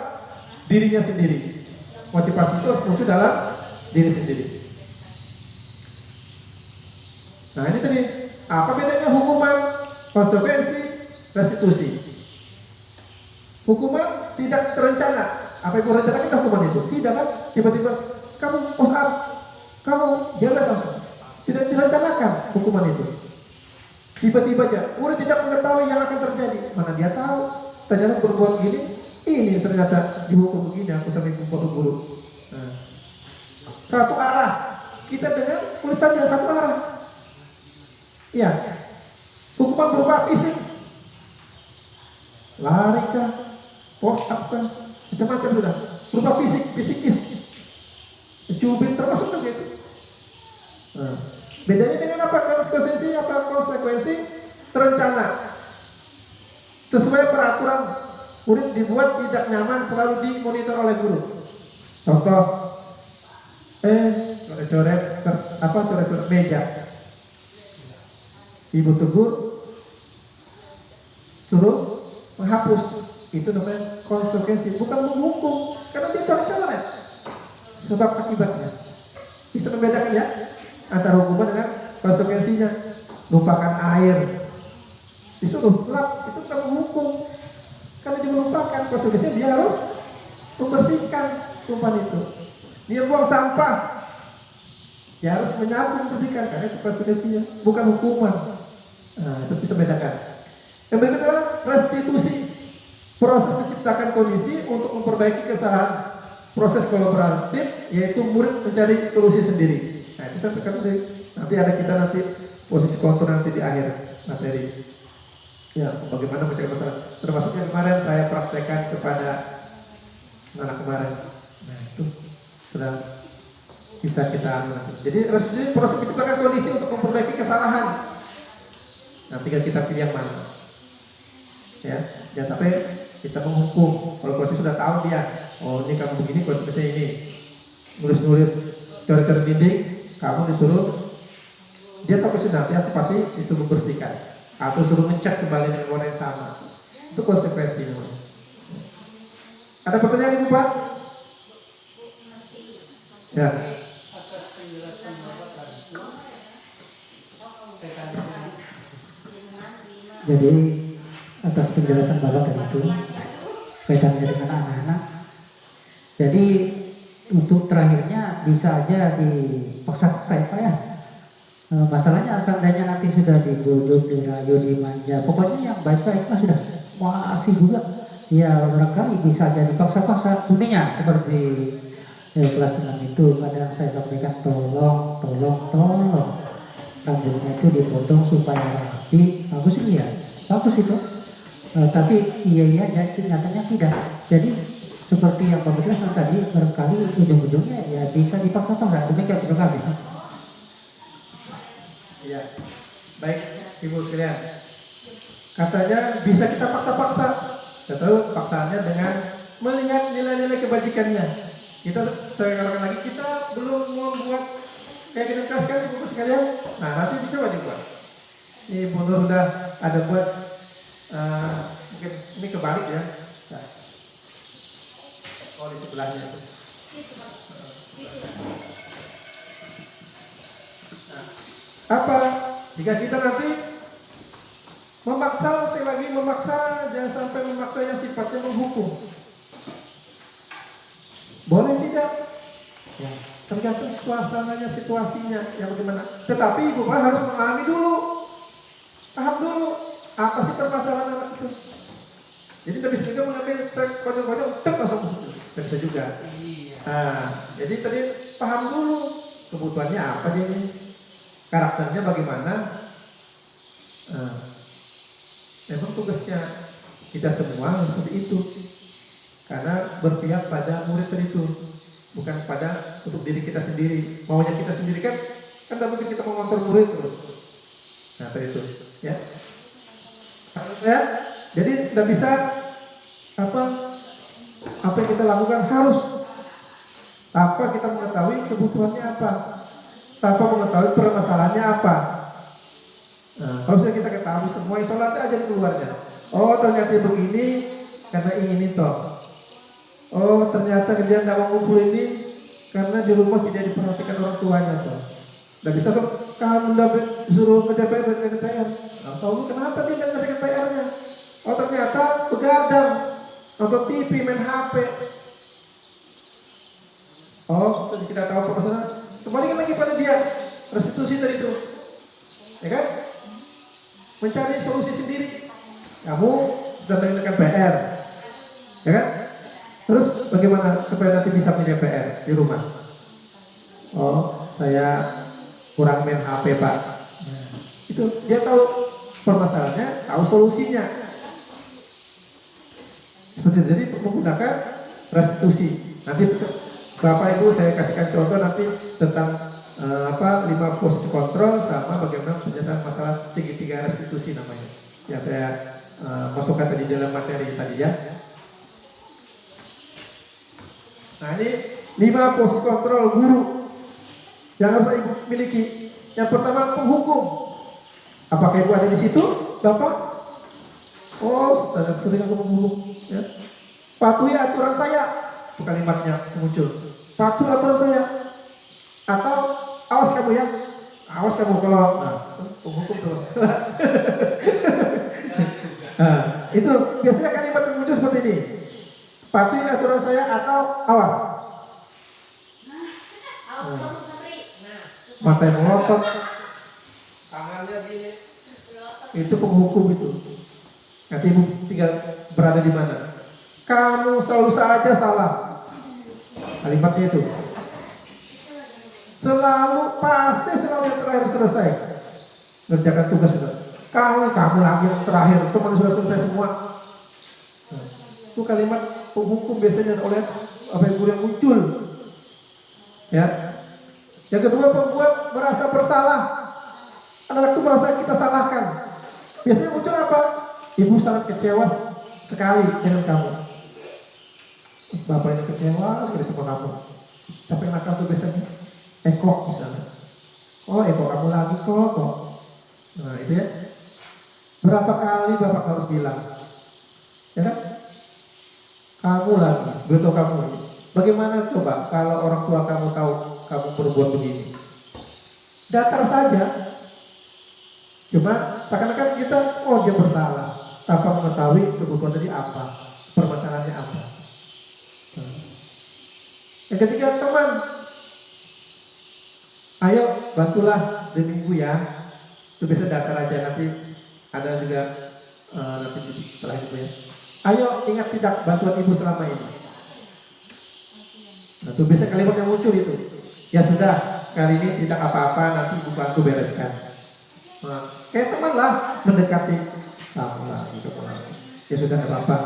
dirinya sendiri. Motivasi itu harus muncul dalam diri sendiri. Nah ini tadi, apa bedanya hukuman, konsekuensi, restitusi? Hukuman tidak terencana. Apa yang merencanakan hukuman itu? Tidak kan? Tiba-tiba kamu push up, kamu jalan langsung. Tidak direncanakan hukuman itu. Tiba-tiba aja, udah tidak mengetahui yang akan terjadi. Mana dia tahu? Ternyata berbuat gini, ini ternyata dihukum begini. Aku sampai kumpul guru. Nah. Satu arah. Kita dengar tulisan yang satu arah. Iya. Hukuman berupa fisik. Lari kah? Push up kah? Macam-macam sudah. Berupa fisik, fisikis. Cubit termasuk kan gitu. Nah. Bedanya dengan apa? Konsekuensi terencana. Sesuai peraturan, murid dibuat tidak nyaman selalu dimonitor oleh guru. Contoh, coret-coret meja. Ibu tegur, suruh menghapus. Itu namanya konsekuensi, bukan menghukum, karena dia coret-coret. Sebab akibatnya bisa membedakan ya antara hukuman dengan konsekuensinya. Lupakan air, disuruh lap, itu bukan menghukum. Karena dia melupakan, konsekuensinya dia harus membersihkan tumpahan itu. Dia buang sampah, dia harus menyapu, membersihkan, karena itu konsekuensinya, bukan hukuman. Nah, itu bisa bedakan. Yang berikutnya adalah restitusi, proses menciptakan kondisi untuk memperbaiki kesalahan. Proses kolaboratif, yaitu murid mencari solusi sendiri. Nah, itu saya tekan nanti ada kita nanti posisi kontur nanti di akhir materi. Ya, bagaimana mencari masalah. Termasuk yang kemarin saya praktekkan kepada anak kemarin. Nah, itu sudah bisa kita ambil. Jadi proses menciptakan kondisi untuk memperbaiki kesalahan. Nah, tinggal kita pilih yang mana. Ya, jangan sampai kita menghukum. Kalau proses sudah tahu dia, oh ini kamu begini, konsekuensinya ini. Nulis-nulis coret-coret dinding, kamu disuruh, dia tahu nanti aku pasti disuruh bersihkan atau suruh ngecek kembali dengan warna yang sama. Itu konsekuensi namanya. Ada pertanyaan Ibu Pak? Ya. Atas penjelasan Bapak tadi, Jadi atas penjelasan Bapak tadi itu kaitannya dengan anak-anak. Jadi untuk terakhirnya bisa aja dipaksa-paksa ya Pak ya. Masalahnya seandainya nanti sudah dibujuk, dirayu, dimanja, pokoknya yang baik-baik mah sudah masih juga. Ya barangkali bisa aja dipaksa-paksa. Sebenarnya seperti kelas 6 itu kadang saya sampaikan tolong rambutnya itu dipotong supaya rapi. Bagus itu ya, bagus itu. Tapi iya nyatanya tidak. Jadi seperti yang Bapak jelaskan tadi, barangkali ujung-ujungnya ya bisa dipaksa-paksa. Demikian terima kasih. Ya, baik Ibu sekalian. Katanya bisa kita paksa-paksa. Saya tahu paksaannya dengan melihat nilai-nilai kebajikannya. Kita sekarang lagi kita belum membuat kayak kita kasihkan Ibu sekalian. Nah nanti dicoba dibuat. Ini Ibu Nur sudah ada buat mungkin ini kebalik ya. Nah. Oh di sebelahnya itu. Nah, apa jika kita nanti memaksa, sekali lagi memaksa, jangan sampai memaksa yang sifatnya menghukum. Boleh tidak? Ya, tergantung suasananya, situasinya, yang bagaimana. Tetapi Ibu Pak harus memahami dulu, paham dulu apa sih permasalahan anak itu. Jadi tidak bisa juga mengambil konyol-konyol, langsung tidak bisa juga. Nah, jadi tadi paham dulu kebutuhannya apa dia ini, karakternya bagaimana. Nah, memang tugasnya kita semua seperti itu. Karena berpihak pada murid itu, bukan pada untuk diri kita sendiri. Maunya kita sendiri kan tidak mungkin kita mengontrol murid terus. Nah, itu ya. Ya, jadi tidak bisa apa yang kita lakukan harus tanpa kita mengetahui kebutuhannya apa, tanpa mengetahui permasalahannya apa. Nah, kalau sudah kita ketahui semua, sholat aja di keluarnya. Oh ternyata begini karena ini toh. Oh ternyata dia nggak mau ngumpul ini karena di rumah tidak diperhatikan orang tuanya tuh. Nggak bisa kok kamu udah suruh kerja PR. Nah, tahu kenapa dia nggak ngerjakan PR-nya? Oh ternyata begadang, nonton TV, main HP. Oh sudah kita tahu permasalahan. Kembalikan lagi pada dia, restitusi tadi itu, ya kan? Mencari solusi sendiri. Kamu sudah mengerjakan PR, ya kan? Terus bagaimana supaya nanti bisa punya PR di rumah? Oh, saya kurang main HP Pak. Itu dia tahu permasalahannya, tahu solusinya. Seperti jadi menggunakan restitusi. Nanti Bapak Ibu saya kasihkan contoh nanti tentang 5 posisi kontrol sama bagaimana penyelesaian masalah segitiga restitusi namanya. Yang saya masukkan tadi dalam materi tadi ya. Nah ini 5 posisi kontrol guru yang harus Ibu miliki. Yang pertama penghukum. Apakah Ibu ada di situ, Bapak? Oh, sudah sering aku menghukum. Ya. Patuhi aturan saya. Itu kalimatnya muncul. Patuhi aturan saya. Atau awas kamu ya. Awas kamu kalau penghukum tuh. Nah, itu biasanya kalimat yang muncul seperti ini. Patuhi aturan saya atau awas. Awas kamu Sabri. Mata yang melotot, tangannya gini. Itu penghukum itu. Nanti Ibu tinggal berada di mana. Kamu selalu saja salah. Kalimatnya itu. Pasti selalu yang terakhir selesai. Ngerjakan tugas sudah. Kamu lagi yang terakhir. Teman sudah selesai semua. Nah, itu kalimat penghukum biasanya oleh apa yang guru yang muncul. Ya. Yang kedua pembuat merasa bersalah. Anak itu merasa kita salahkan. Biasanya muncul apa? Ibu sangat kecewa sekali dengan kamu. Bapaknya kecewa sekali sama kamu. Sampai nakal tuh biasanya ekok misalnya. Oh ekok kamu lagi kok. Nah itu ya. Berapa kali bapak harus bilang? Ya kan? Kamu lagi, betul kamu. Bagaimana coba kalau orang tua kamu tahu kamu berbuat begini? Datar saja. Cuma seakan-akan kita, oh dia bersalah, tanpa mengetahui kebutuhan tadi apa, permasalahannya apa. Yang ketiga teman, ayo bantulah demi ibu ya. Itu bisa datar aja nanti ada juga nanti setelah itu ya. Ayo ingat tidak bantuan ibu selama ini. Nah itu biasa kalimat yang muncul itu. Ya sudah, kali ini tidak apa-apa, nanti ibu bantu bereskan. Nah, kayak teman lah mendekati kamu lah gitu. Ya sudah nggak apa-apa.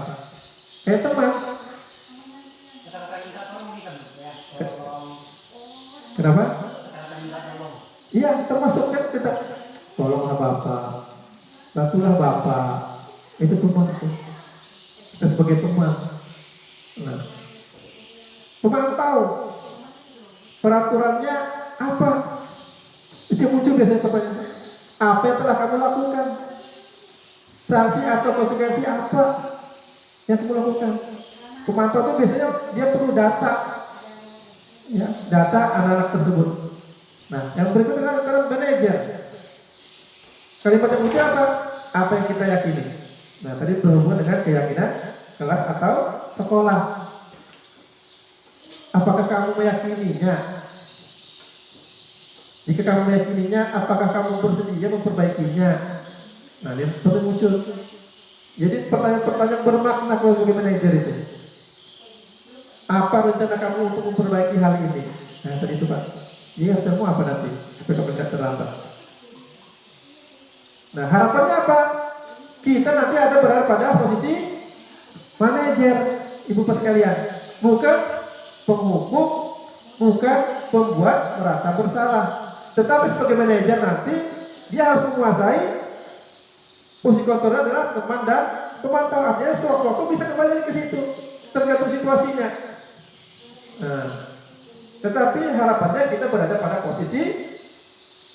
Kayak teman. Kata-kata minta tolong bisa ya. Tolong. Kenapa? Kata-kata minta tolong. Iya, termasuk kan kita tolonglah bapak, bantulah bapak. Itu teman itu. Kita sebagai teman. Nah, teman tahu peraturannya apa? Itu muncul biasanya pertanyaan. Apa yang telah kamu lakukan? Sanksi atau konsekuensi apa yang kamu lakukan? Pemantau itu biasanya dia perlu data, ya, data anak-anak tersebut. Nah, yang berikutnya adalah manajer. Kalimat yang muncul apa? Apa yang kita yakini. Nah, tadi berhubungan dengan keyakinan kelas atau sekolah. Apakah kamu meyakininya? Jika kamu meyakininya, apakah kamu bersedia memperbaikinya? Nah, ini seperti muncul. Jadi pertanyaan-pertanyaan bermakna kalau sebagai manajer itu. Apa rencana kamu untuk memperbaiki hal ini? Nah, tadi itu Pak. Iya, semua apa nanti? Supaya kamu tidak terlambat. Nah, harapannya apa? Kita nanti ada berada pada posisi manajer, ibu pas sekalian. Bukan penghukum, bukan pembuat merasa bersalah. Tetapi sebagai manajer nanti dia harus menguasai posisi kontrolnya adalah teman dan pemantau. Artinya sewaktu-waktu bisa kembali ke situ tergantung situasinya. Nah, tetapi harapannya kita berada pada posisi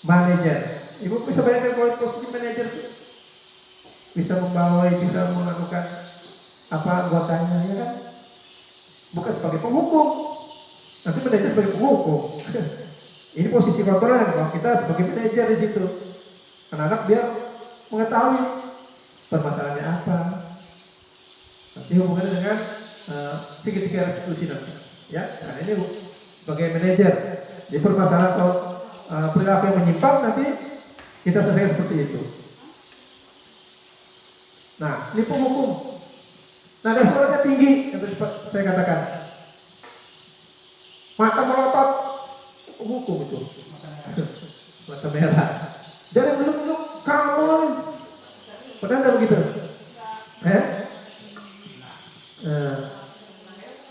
manajer. Ibu bisa bayangkan kalau posisi manajer bisa membawai, bisa melakukan apa anggotanya, ya kan? bukan sebagai penghukum. Nanti manajer sebagai penghukum. Ini posisi kontrolnya kalau kita sebagai manajer di situ. Anak-anak biar mengetahui permasalahannya apa. Nanti hubungannya dengan segitiga restitusi nanti. Ya, karena ini sebagai manajer di permasalahan atau perilaku yang menyimpang nanti kita selesai seperti itu. Nah, ini penghukum. Nada suaranya tinggi, yang tadi saya katakan. Mata melotot, penghukum itu. Mata merah. Dari belum kamu, pernah nggak begitu?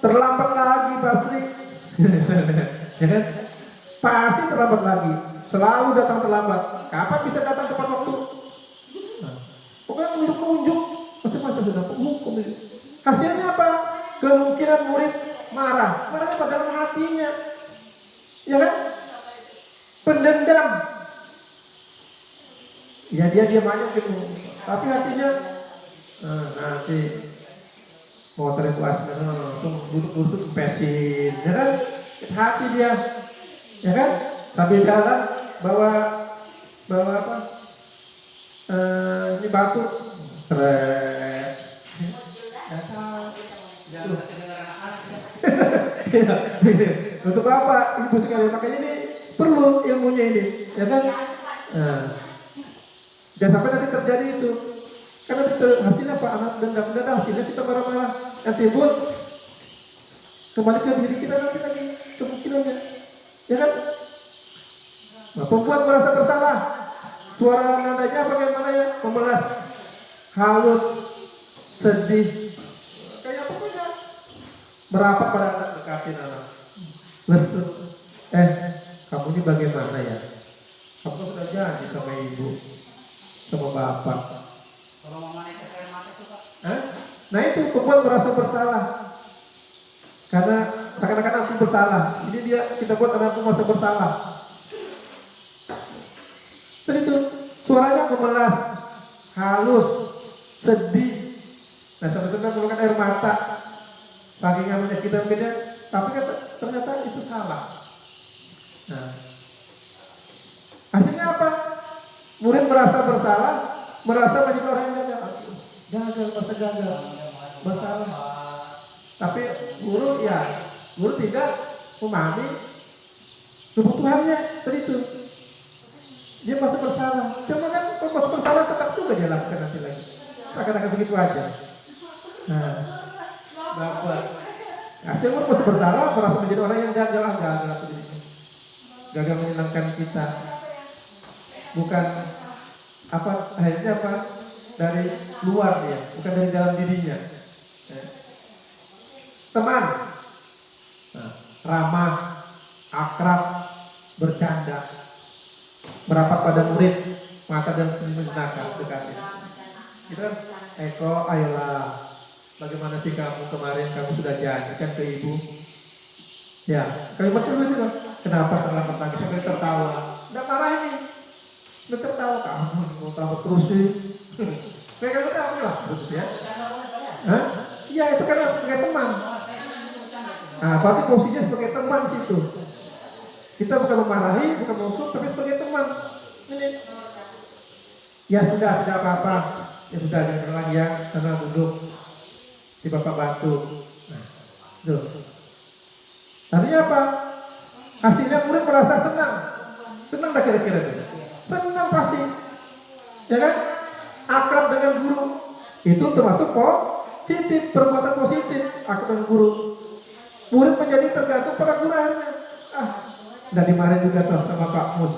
Terlambat lagi Basri. Ya kan? Pasti terlambat lagi. Selalu datang terlambat. Kapan bisa datang tepat waktu? Pokoknya unjuk-unjuk. Macam-macam sudah penghukum. Hasilnya apa? Kemungkinan murid marah. Marahnya pada dalam hatinya. Ya kan? Pendendam. Ya dia aja gitu. Tapi hatinya nanti motor itu asli langsung duduk empesin, ya kan? Hati dia, ya kan? Sambil jalan bawa apa? Ini batu, seret. Jangan kasih dengar anak-anak. Untuk apa? Ibu sekali makanya ini perlu ilmunya ini, ya kan? Jangan sampai nanti terjadi itu. Karena hasilnya apa? Anak dendam hasilnya kita marah-marah. Yang timbul kembali ke diri kita nanti lagi kemungkinannya, ya kan? Nah, perempuan merasa bersalah. Suara nadanya bagaimana ya? Memelas, halus, sedih. Kayak apa punya? Merapat pada anak, dekatin anak. Lesu. Kamu ini bagaimana ya? Kamu sudah janji sama ibu, sama bapak. Kalau mama naik air mata tuh Pak. Nah itu perempuan merasa bersalah karena seakan-akan aku bersalah. Ini dia kita buat anakku merasa bersalah. Terus itu suaranya memelas, halus, sedih. Nah sampai-sampai mengeluarkan air mata. Saking namanya kita beda, tapi ternyata itu salah. Nah hasilnya apa? Murid merasa bersalah, merasa menjadi orang yang gagal, merasa gagal, bersalah. Tapi guru tidak memahami kebutuhannya tadi itu. Dia merasa bersalah. Cuma kan kalau merasa bersalah tetap juga dia lakukan nanti lagi. Akan segitu aja. Nah, bapak. Hasil merasa bersalah, merasa menjadi orang yang gagal. Gagal menyenangkan kita. Bukan apa akhirnya apa? Dari luar dia, bukan dari dalam dirinya. Teman, ramah, akrab, bercanda, merapat pada murid, mata dan senyum menyenangkan, dekatin. Itu kan, Eko, ayolah, bagaimana sih kamu kemarin? Kamu sudah janji kan ke ibu? Ya, kalimat kedua itu, kenapa terlambat lagi? Sampai tertawa, nggak marah ini, udah tertawa kamu, mau tahu terus sih. Kayak kamu tahu lah, betul ya? Iya, itu kan sebagai teman. Nah, berarti posisinya sebagai teman situ. Kita bukan memarahi, bukan menghukum, tapi sebagai teman. Ini. Ya sudah, tidak apa-apa. Ya sudah, jangan lagi ya, sana duduk. Si bapak bantu. Nah, tuh. Artinya apa? Hasilnya murid merasa senang. Senang dah kira-kira. Senang pasti. Ya kan? Akrab dengan guru. Itu termasuk positif, perbuatan positif. Akrab dengan guru. Murid menjadi tergantung pada guru akhirnya. Udah dimarahin juga tuh sama Pak Mus.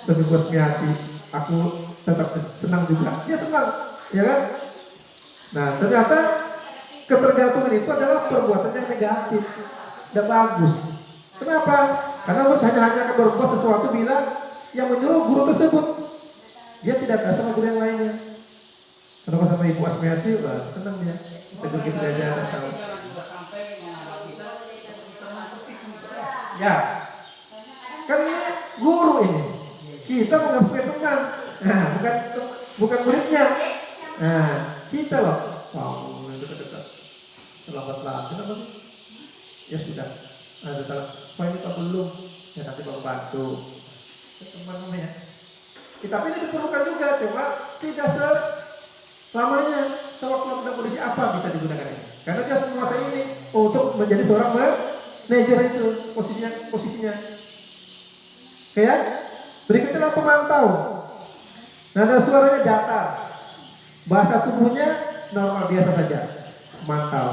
Tapi bos hati. Aku tetap senang juga. Dia senang. Ya kan? Nah ternyata ketergantungan itu adalah perbuatan yang negatif. Dan bagus. Kenapa? Karena Mus hanya akan berbuat sesuatu bila yang menyuruh guru tersebut. Dia tidak ada sama guru yang lainnya. Kalau sama Ibu Asmiati, senang dia. Tegur kita aja, tahu. Ya, kan ini guru ini. Kita bukan sebagai teman. Nah, bukan muridnya. Nah, kita loh. Wow, dekat-dekat. Terlambat lagi, kenapa sih? ya sudah, ada salah, poin itu belum, ya nanti baru bantu. Teman-teman ya. Tapi ini diperlukan juga, cuma tidak selamanya. Sewaktu-waktu kondisi apa bisa digunakan ini? Karena dia harus menguasai ini untuk menjadi seorang manajer itu posisinya. Oke ya? Berikutnya adalah pemantau. Nada suaranya datar, bahasa tubuhnya normal biasa saja. Pemantau.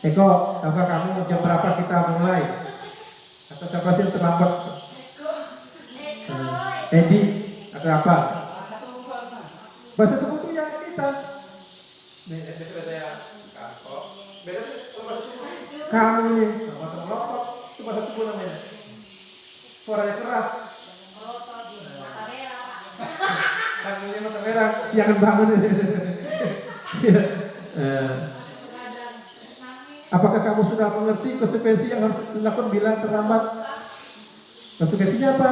Eko, tahukah kamu jam berapa kita mulai? Atau siapa sih yang terlambat? Edi, atau apa? Bahasa tubuh itu yang kita. Kamu ini, bahasa melotot, itu bahasa tubuh namanya. Suaranya keras. Kamu ini mata merah, siangan bangun. Apakah kamu sudah mengerti konsekuensi yang harus dilakukan bila terlambat? Konsekuensinya apa?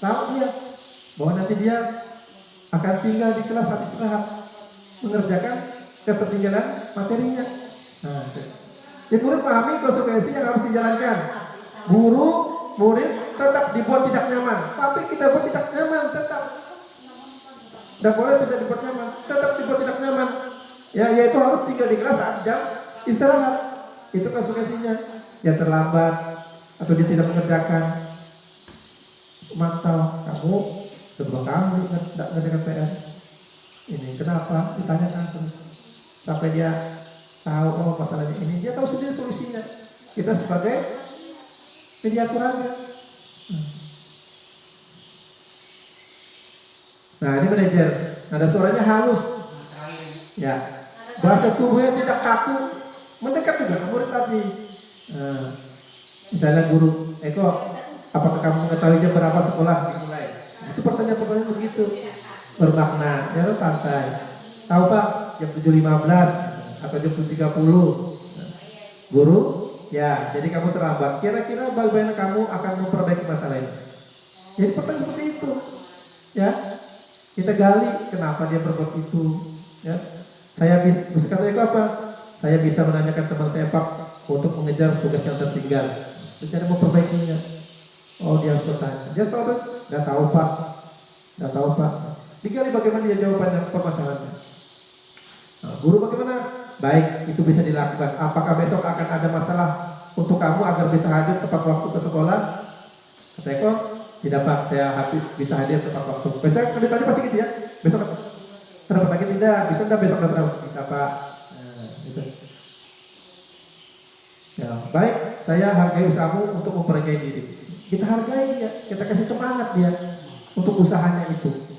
Tahu dia bahwa nanti dia akan tinggal di kelas saat istirahat, mengerjakan ketertinggalan materinya. Jadi murid pahami konsekuensi yang harus dijalankan. Guru, murid tetap dibuat tidak nyaman, tapi kita buat tidak nyaman tetap. Tidak boleh tidak dibuat nyaman, tetap dibuat tidak nyaman. Ya, yaitu harus tinggal di kelas saat jam istirahat. Itu konsekuensinya. Dia terlambat atau dia tidak mengerjakan. Mantau, kamu sebelum kamu tidak mengerjakan PR. Ini kenapa? Ditanyakan terus sampai dia tahu oh masalahnya ini. Dia tahu sendiri solusinya. Kita sebagai mediatornya. Nah ini manajer. Nada suaranya halus. Ya. Bahasa tubuhnya tidak kaku. Mendekat juga ke murid tadi. Misalnya guru, Eko, apakah kamu mengetahui jam berapa sekolah dimulai? Itu pertanyaan-pertanyaan begitu. Bermakna, ya lo santai. Tahu Pak, jam 7.15 atau jam 7.30. Guru, ya, jadi kamu terlambat. Kira-kira bagaimana kamu akan memperbaiki masalah ini? Jadi pertanyaan seperti itu. Ya, kita gali kenapa dia berbuat itu. Ya, saya bisa kata Eko apa? Saya bisa menanyakan teman saya Pak untuk mengejar tugas yang tertinggal. Cara memperbaikinya. Oh dia harus bertanya. Dia tahu kan? Nggak tahu Pak. Nggak tahu Pak. Digali bagaimana dia jawabannya permasalahannya. Nah, guru bagaimana? Baik, itu bisa dilakukan. Apakah besok akan ada masalah untuk kamu agar bisa hadir tepat waktu ke sekolah? Kata Eko, tidak Pak. Saya bisa hadir tepat waktu. Besok tadi pasti gitu ya. Besok terdapat lagi tidak. Bisa tidak besok datang? Bisa Pak. Ya, baik, saya hargai usahamu untuk memperbaiki diri. Kita hargai dia, kita kasih semangat dia untuk usahanya itu.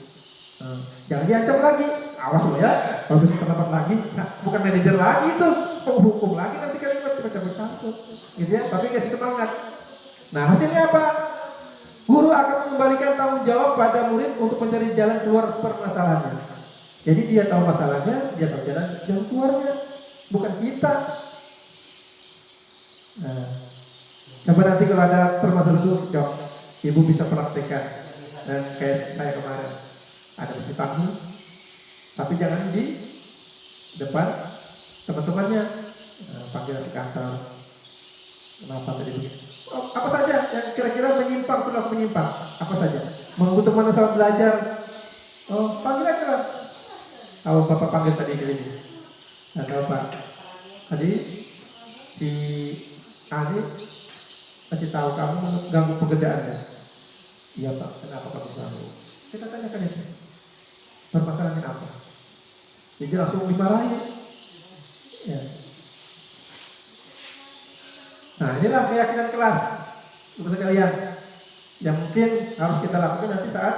Jangan diancam lagi, awas lo ya, kalau bisa terlambat lagi, nah, bukan manajer lagi itu, penghukum lagi nanti kalimat cabut-cabut, gitu ya. Tapi kasih semangat. Nah hasilnya apa? Guru akan mengembalikan tanggung jawab pada murid untuk mencari jalan keluar permasalahannya. Jadi dia tahu masalahnya, dia tahu jalan keluarnya, bukan kita. Nah, coba nanti kalau ada permasalahan itu, ibu bisa praktekkan. Dan kayak saya kemarin, ada besi panggung, tapi jangan di depan teman-temannya. Panggil si kantor. Kenapa tadi begitu? Apa saja yang kira-kira menyimpang, perilaku menyimpang? Apa saja? Mengganggu teman saat belajar. Oh, panggil aja lah. Kalau Bapak panggil tadi ini, nggak tahu Pak. Tadi si Ani kasih tahu kamu mengganggu pekerjaannya. Iya Pak, kenapa kamu ganggu? Kita tanyakan itu. Permasalahannya apa? Jadi langsung dimarahi. Ya. Nah inilah keyakinan kelas untuk sekalian yang mungkin harus kita lakukan nanti saat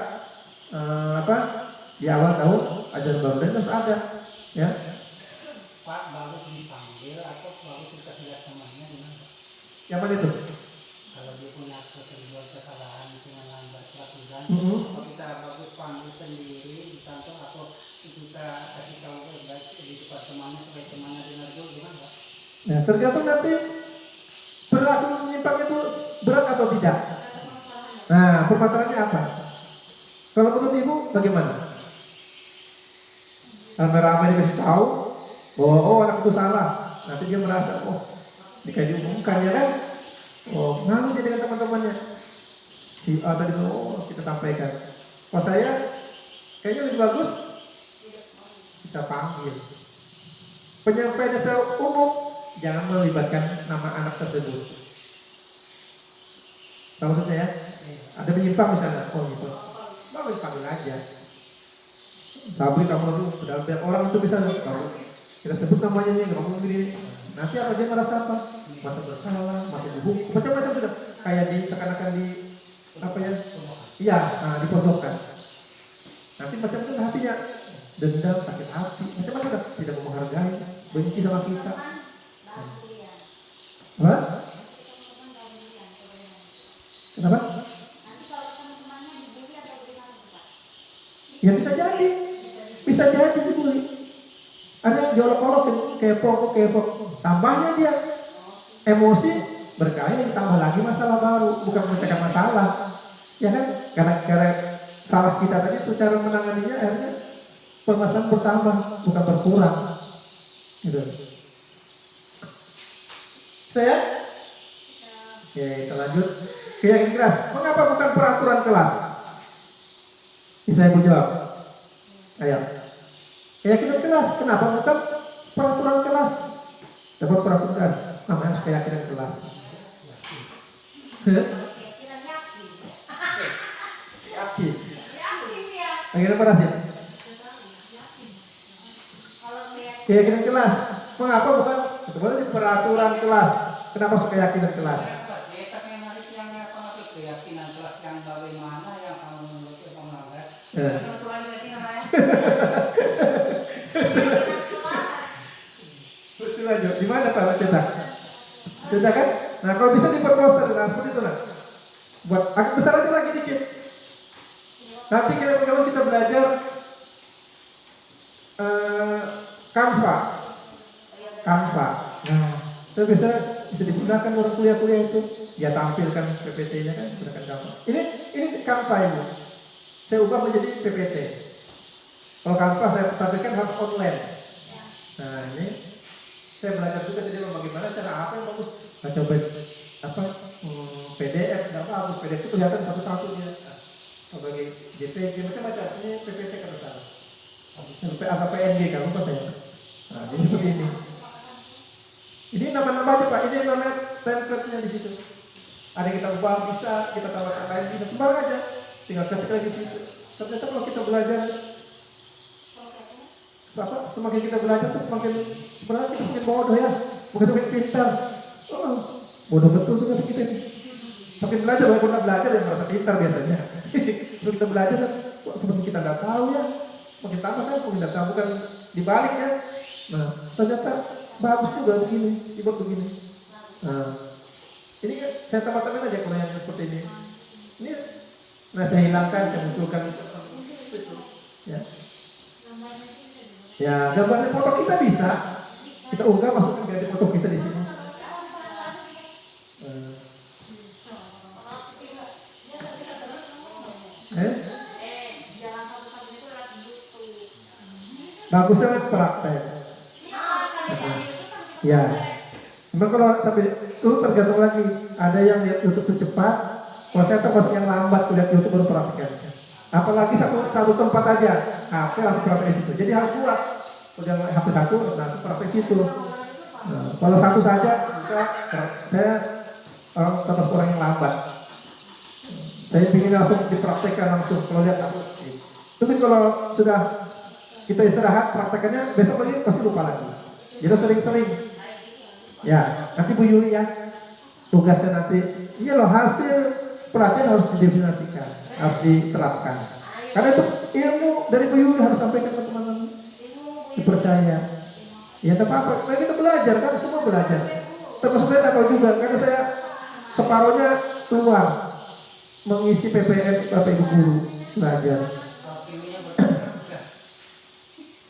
di awal tahun ajaran baru dan harus ada. Ya. Pak, bagus dipanggil atau bagus dikasih lihat temannya gimana? Yang mana itu? Kalau dia punya kesalahan dengan lambat pelatihan, kalau kita bagus panggil sendiri di kantor atau kita kasih tahu baik di depan temannya supaya temannya dengar dulu gimana Pak? Ya, tergantung nanti perilaku menyimpang itu berat atau tidak. Nah, permasalahannya apa? Kalau menurut ibu bagaimana? Ramai-ramai dikasih tahu bahwa oh anak itu salah, nanti dia merasa oh Jika diumumkan ya kan, oh ngalu dia dengan teman-temannya. Si A tadi oh kita sampaikan. Kalau saya kayaknya lebih bagus kita panggil. Penyampaian secara umum jangan melibatkan nama anak tersebut. Tahu maksud saya? Ada menyimpang misalnya, oh gitu. Bagus panggil aja. Sabri kamu tuh sudah banyak orang itu bisa tahu. Kita sebut namanya nih, ngomong gini. Nanti apa dia merasa apa? Masa bersalah, masa dihukum, macam-macam sudah. Kayak di seakan-akan di apa ya? Iya, dipojokkan. Nanti macam itu hatinya dendam, sakit hati, macam-macam sudah. Tidak mau menghargai, benci sama kita. Apa? Kenapa? Ya bisa jadi dibully. Ada yang diolok-olok, kepo. Tambahnya dia emosi berkali tambah lagi masalah baru, bukan mencegah masalah. Ya kan? Karena salah kita tadi itu cara menanganinya akhirnya permasalahan bertambah, bukan berkurang. Gitu. Saya? Oke, kita lanjut. Keyakinan keras. Mengapa bukan peraturan kelas? Bisa ibu jawab? Ayo. Keyakinan kelas. Kenapa bukan peraturan kelas? Dapat peraturan kelas. Namanya keyakinan kelas. Keyakinan yakin. Yakin. Yakin ya. Akhirnya apa sih? Kalau Keyakinan kelas. Mengapa bukan? Sebenarnya peraturan kelas. Kenapa keyakinan kelas? Tapi yang apa keyakinan kelas yang bagaimana yang kamu menurut pengawas? Eh. Kebetulan ini namanya. Betul aja. Di mana Pak cetak? Cetak kan? Nah kalau bisa diperluas seperti itu lah. Buat agak besar aja lagi dikit. Nanti kalau kita belajar Canva. Nah, itu bisa digunakan orang kuliah-kuliah itu. Ya tampilkan PPT-nya kan, gunakan Canva. Ini Canva ini. Saya ubah menjadi PPT. Kalau Canva saya tampilkan harus online. Nah ini saya belajar juga jadi bagaimana cara apa yang bagus. Nah, coba apa PDF, nggak bagus. PDF itu kelihatan satu-satunya. Sebagai JPG macam-macam. Ini PPT kan salah. Sampai apa PNG kan lupa saya. Nah jadi seperti ini. Ini nama-nama aja Pak. Ini namanya template-nya di situ. Ada yang kita ubah bisa, kita tambahkan lain bisa, sembarang aja. Tinggal ketik lagi di situ. Ternyata kalau kita belajar semakin kita belajar tuh semakin sebenarnya kita semakin bodoh ya, bukan semakin pintar. Oh, bodoh betul juga kita. Semakin belajar, walaupun kita belajar yang merasa pintar biasanya. Terus kita belajar, kok seperti kita nggak tahu ya. Makin tambah kan, makin nggak tahu, bukan dibalik ya. Nah, ternyata bagus juga begini, dibuat begini. Nah, ini kan saya tambah-tambahin aja kalau yang seperti ini. Ini, nah saya hilangkan, saya munculkan. Ya. Ya, gambarnya foto kita bisa. Kita unggah masukkan ke foto kita di sini. jangan satu-satunya itu lagi YouTube. Bagusnya kan praktek. Ya. Memang kalau sampai itu tergantung lagi. Ada yang lihat YouTube itu cepat. Kalau saya termasuk yang lambat lihat YouTube baru praktek. Apalagi satu tempat aja. HP langsung praktek di situ. Jadi harus kuat. Udah HP satu langsung praktek situ. Nah, kalau satu saja bisa. Saya termasuk orang yang lambat. Saya ingin langsung dipraktekkan langsung kalau lihat satu. Tapi kalau sudah kita istirahat praktekannya besok lagi pasti lupa lagi. Jadi sering-sering. Ya, nanti Bu Yuli ya. Tugasnya nanti. Iya loh, hasil pelatihan harus didefinisikan, harus diterapkan. Karena itu ilmu dari Bu Yuli harus sampaikan ke teman-teman. Dipercaya. Ya tapi apa? Nah, kita belajar kan, semua belajar. Termasuk saya tahu juga, karena saya separuhnya keluar mengisi PPN Bapak Ibu Guru belajar.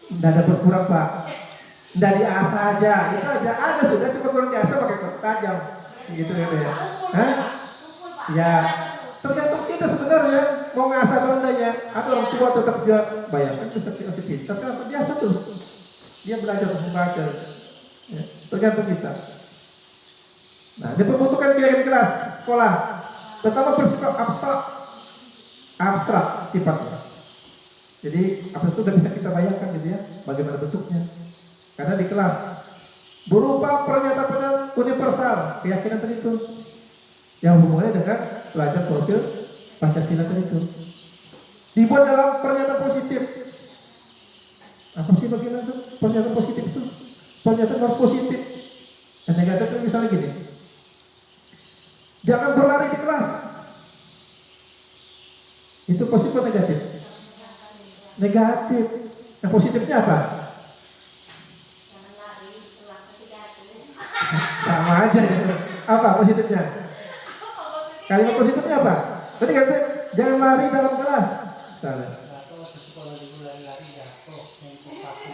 Tidak ada berkurang Pak. Tidak diasah aja, itu aja ada sudah cuma kurang diasah pakai kotak tajam, gitu ya Pak. Hah? Ya, tergantung kita sebenarnya mau ngasah bandanya. Ada orang tua tetap dia bayangkan bisa kasih pintar, kan biasa tuh. Dia belajar untuk membaca. Ya, tergantung kita. Nah, ini pembentukan kegiatan kelas sekolah pertama bersifat abstrak sifatnya. Jadi apa itu sudah bisa kita bayangkan gitu ya, bagaimana bentuknya. Karena di kelas berupa pernyataan universal keyakinan tadi itu yang hubungannya dengan pelajar profil Pancasila tadi itu. Dibuat dalam pernyataan positif. Apa sih bagian itu? Pernyataan positif itu. Pernyataan harus positif. Dan negatif itu misalnya gini. Jangan berlari di kelas. Itu positif atau negatif? Negatif. Yang positifnya apa? Jangan lari di kelas ketika itu. Sama aja gitu. Apa positifnya? Kalimat positifnya apa? Tadi kata jangan lari dalam kelas. Salah. Jatuh ke sekolah dulu lari-lari jatuh, nengkok kaki.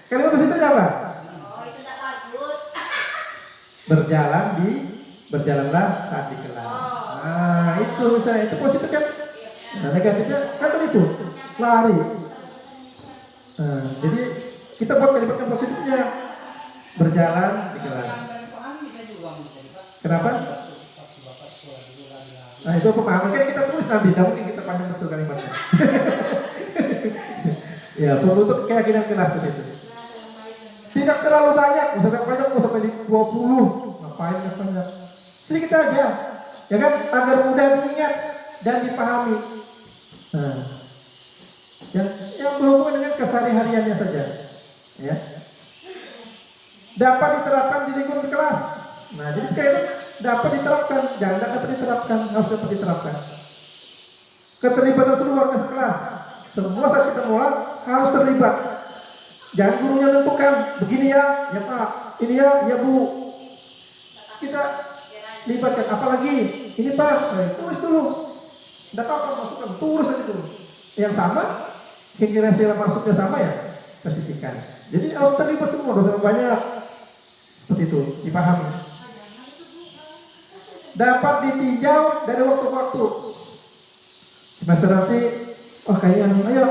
Kalimat positifnya apa? Oh, itu tak bagus. Berjalanlah saat di kelas. Nah, itu misalnya itu positif kan? Nah, negatifnya kan itu lari. Nah, jadi kita buat kalimat yang positifnya berjalan di kelas. Kenapa? Nah, itu pemahaman kan kita tulis nanti, tidak mungkin kita panjang betul kalimatnya. Ya, untuk keyakinan kelas itu. Tidak terlalu banyak, misalnya banyak sampai di 20. Ngapain banyak? Sedikit aja, ya kan, agar mudah diingat dan dipahami. Nah, yang berhubungan dengan kesehariannya saja, ya. Dapat diterapkan di lingkungan kelas. Nah, jadi sekali itu dapat diterapkan, jangan dapat diterapkan, harus dapat diterapkan. Keterlibatan seluruh warga kelas, semua saat kita mulai harus terlibat. Jangan gurunya tentukan, begini ya Pak, ini ya Bu. Kita libatkan, apalagi ini Pak, tulis dulu. Tidak apa-apa masukkan, tulis aja dulu. Yang sama, kira-kira masuknya sama ya, tersisihkan. Jadi harus terlibat semua, dosa banyak. Seperti itu, dipahami. Dapat ditinjau dari waktu ke waktu. Semester nanti, oh kayaknya ayo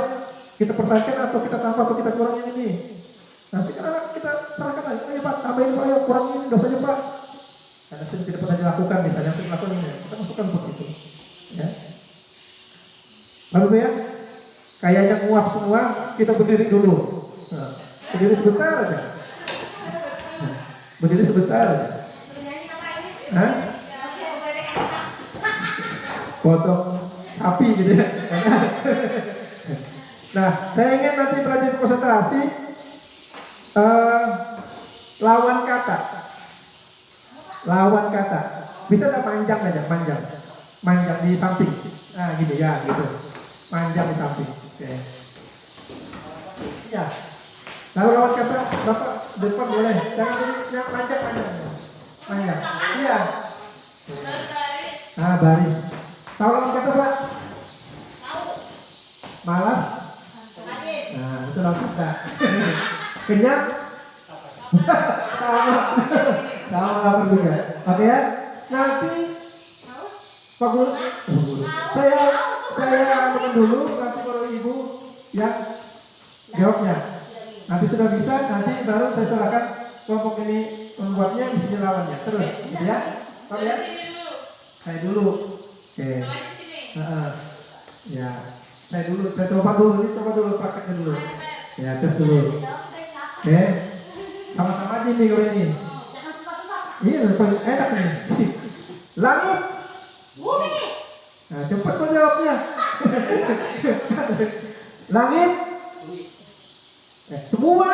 kita pertahankan atau kita tambah atau kita kurangin ini. Nanti kan kita serahkan aja, ayo Pak, tambahin Pak, ayo kurangin ini dosanya Pak. Karena sering tidak pernah dilakukan, misalnya sering melakukan ini, kita masukkan seperti itu. Ya. Lalu ya, kayaknya nguap semua, kita berdiri dulu. Nah, berdiri sebentar aja. Nah, berdiri sebentar aja. Hah? Potong api gitu ya. Nah, saya ingin nanti belajar konsentrasi lawan kata. Lawan kata. Bisa nggak panjang aja, panjang. Panjang di samping. Nah, gitu ya, gitu. Panjang di samping. Oke. Ya. Lalu lawan kata, Bapak depan boleh. Jangan yang panjang. Panjang. Iya. Nah, baris. Tahu lawan kata Pak? Tahu. Malas. Nah, itu lawan kata. Kenyang. sama lapar juga. Oke ya. Nanti Pak Guru, saya akan dulu, nanti kalau Ibu yang jawabnya. Nanti sudah bisa, nanti baru saya serahkan kelompok ini membuatnya, di sini lawannya. Terus, gitu ya. Pak ya. Saya dulu. Oke. Ya. Saya coba dulu prakteknya dulu. Ya, terus dulu. Oke. Sama-sama aja nih kalau ini. Iya, paling enak nih. Langit. Bumi. Nah, cepat kok jawabnya. Langit. Semua.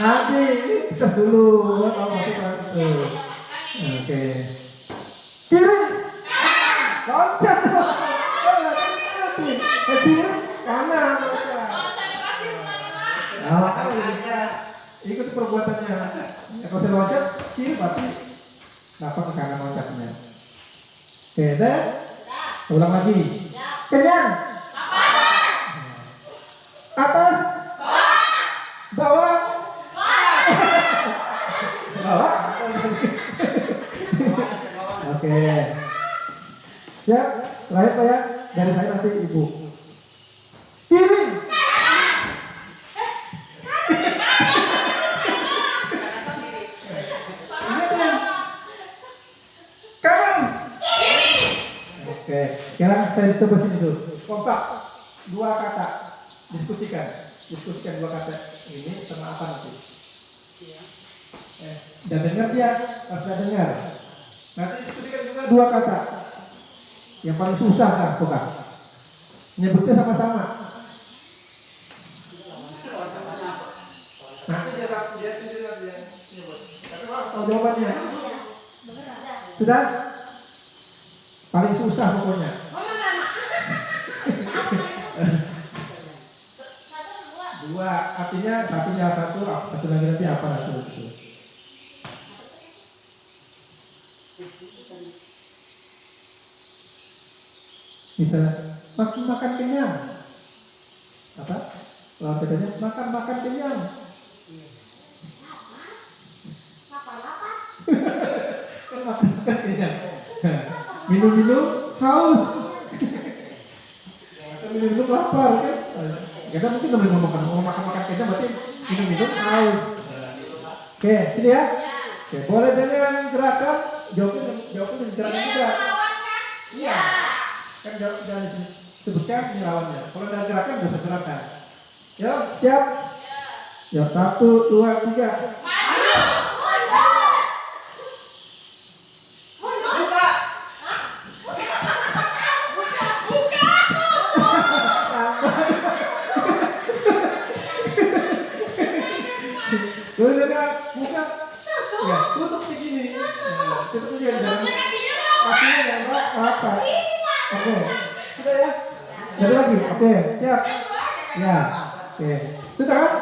Nanti kita dulu. Oke. Kiri. Loncat. Kiri. Kanan. Ikut perbuatannya. Kalau saya loncat, kiri berarti dapat ke kanan loncatnya. Oke, deh. Ulang lagi. Kenyang. Atas. Bawah. Bawah. Oke. Siap. Lahir Pak ya. Dari saya nanti Ibu. Kiri. coba sini dulu. Kompak, 2 kata. Diskusikan dua kata ini sama apa nanti? Udah dengar dia? Pas udah dengar. Nanti diskusikan juga 2 kata. Yang paling susah kan, bukan? Nyebutnya sama-sama. Nanti dia sendiri dia nyebut. Tapi kalau tahu jawabannya. Sudah? Paling susah pokoknya. Dua, artinya satunya satu lagi nanti apa itu. Bisa makan kenyang. Apa? Kalau bedanya makan kenyang. Makan kenyang. Minum haus. Minum lapar kan? Ya kan mungkin namanya mau makan kenyang berarti minum haus. Oke, sini ya. Oke, boleh dengan gerakan jawabnya dengan gerakan juga. Iya. Kan jangan disebutkan ini lawannya. Kalau ada gerakan bisa gerakan. Ya, siap. Ya, 1, 2, 3. Buka. Ya, tutup begini. Tutup juga jangan. Kakinya yang apa? Oke. Sudah ya? Jadi lagi. Oke, siap. Ya. Oke. Sudah kan?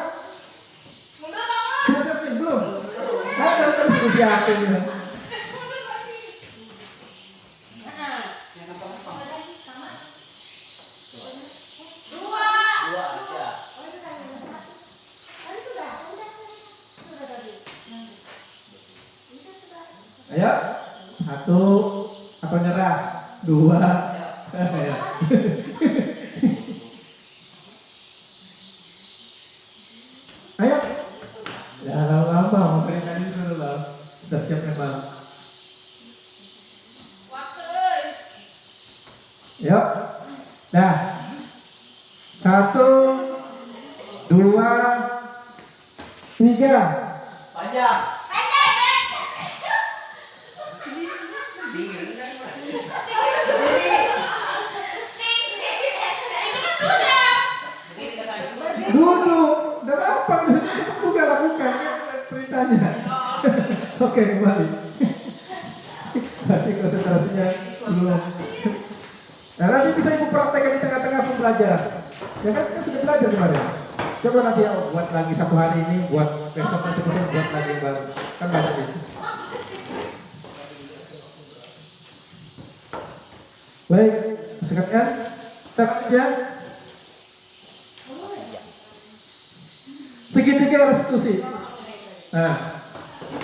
Sudah siapin belum? Saya harus siapin ya. Ayo, 1 atau nyerah, 2. Ayo. Ayo. Ya lama-lama mau tadi dulu lah. Sudah siap memang. Yuk. Dah. 1, 2, 3. Panjang. Duduk, dan apa juga lakukan ceritanya. Oke, kembali. Masih konsentrasinya belum. Nah, nanti bisa ibu praktekkan di tengah-tengah pembelajaran. Ya kan, kita sudah belajar kemarin. Coba nanti ya, buat lagi 1 hari ini, buat besok nanti buat lagi balik. Kan banyak itu. Baik, sekalian, ya. Segitiga restitusi. Nah,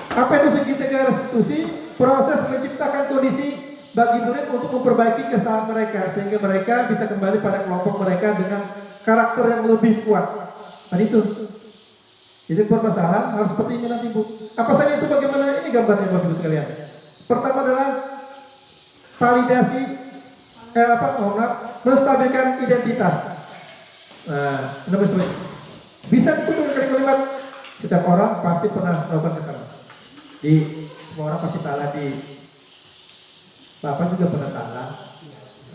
apa itu segitiga restitusi? Proses menciptakan kondisi bagi murid untuk memperbaiki kesalahan mereka sehingga mereka bisa kembali pada kelompok mereka dengan karakter yang lebih kuat. Tadi itu. Jadi permasalahan harus seperti ini nanti Bu. Apa saja itu, bagaimana ini gambarnya Bapak Ibu sekalian? Pertama adalah validasi menstabilkan identitas. Nah, kenapa bisa ditutup kalimat setiap orang pasti pernah melakukan kesalahan. Semua orang pasti salah, Bapak juga pernah salah.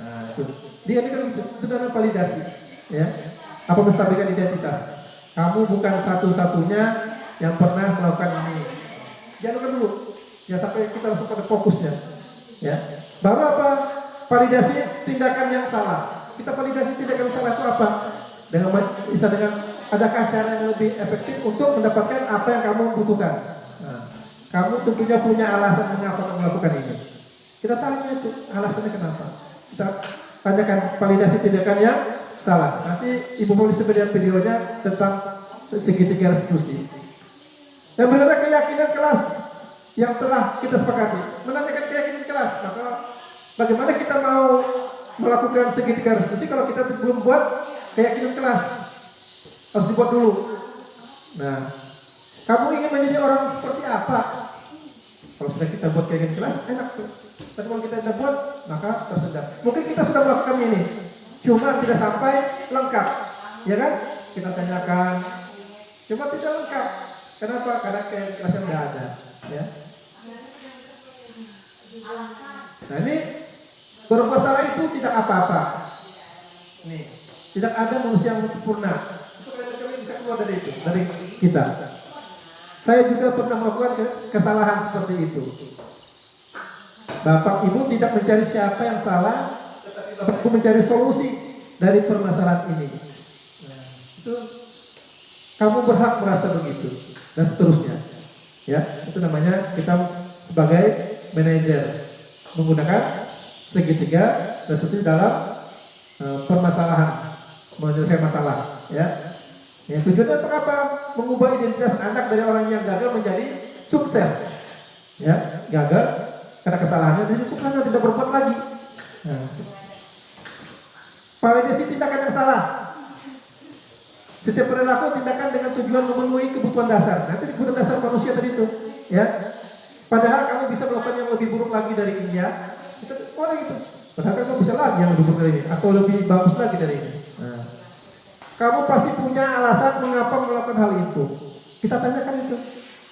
Nah, itu. Dia ini kan benar validasi, ya. Apa menstabilkan identitas? Kamu bukan satu-satunya yang pernah melakukan ini. Jangan dulu. Ya sampai kita langsung pada fokusnya. Ya. Baru apa? Validasi tindakan yang salah. Kita validasi tindakan yang salah itu apa? Bisa dengan adakah cara yang lebih efektif untuk mendapatkan apa yang kamu butuhkan? Nah, kamu tentunya punya alasan mengapa melakukan ini. Kita tanya itu alasannya kenapa. Kita tanyakan validasi tindakan yang salah. Nanti Ibu mau lihat videonya tentang segitiga restitusi. Yang benar keyakinan kelas yang telah kita sepakati. Menanyakan keyakinan kelas. Maka bagaimana kita mau melakukan segitiga restitusi kalau kita belum buat keyakinan kelas? Harus dibuat dulu. Nah, kamu ingin menjadi orang seperti apa? Kalau sudah kita buat kayak gini kelas, enak tuh. Tapi kalau kita tidak buat, maka tersedak. Mungkin kita sudah melakukan ini, cuma tidak sampai lengkap, ya kan? Kita tanyakan, cuma tidak lengkap. Kenapa? Karena kayak kelasnya tidak ada, ya. Nah ini berbuat salah itu tidak apa-apa. Nih, tidak ada manusia yang sempurna. Itu kalian bisa keluar dari itu, dari kita. Saya juga pernah melakukan kesalahan seperti itu. Bapak Ibu tidak mencari siapa yang salah, tetapi Bapak Ibu mencari solusi dari permasalahan ini. Nah, itu kamu berhak merasa begitu dan seterusnya. Ya, itu namanya kita sebagai manajer menggunakan segitiga dan seterusnya dalam permasalahan, menyelesaikan masalah. Ya, yang tujuannya untuk apa? Mengubah identitas anak dari orang yang gagal menjadi sukses. Ya, gagal karena kesalahannya, jadi sukanya tidak berbuat lagi. Nah, validasi tindakan yang salah. Setiap perilaku tindakan dengan tujuan memenuhi kebutuhan dasar. Nanti kebutuhan dasar manusia tadi itu, ya. Padahal kamu bisa melakukan yang lebih buruk lagi dari ini, ya. Itu orang itu. Padahal kamu bisa lagi yang lebih buruk dari ini, atau lebih bagus lagi dari ini. Nah, kamu pasti punya alasan mengapa melakukan hal itu. Kita tanyakan itu,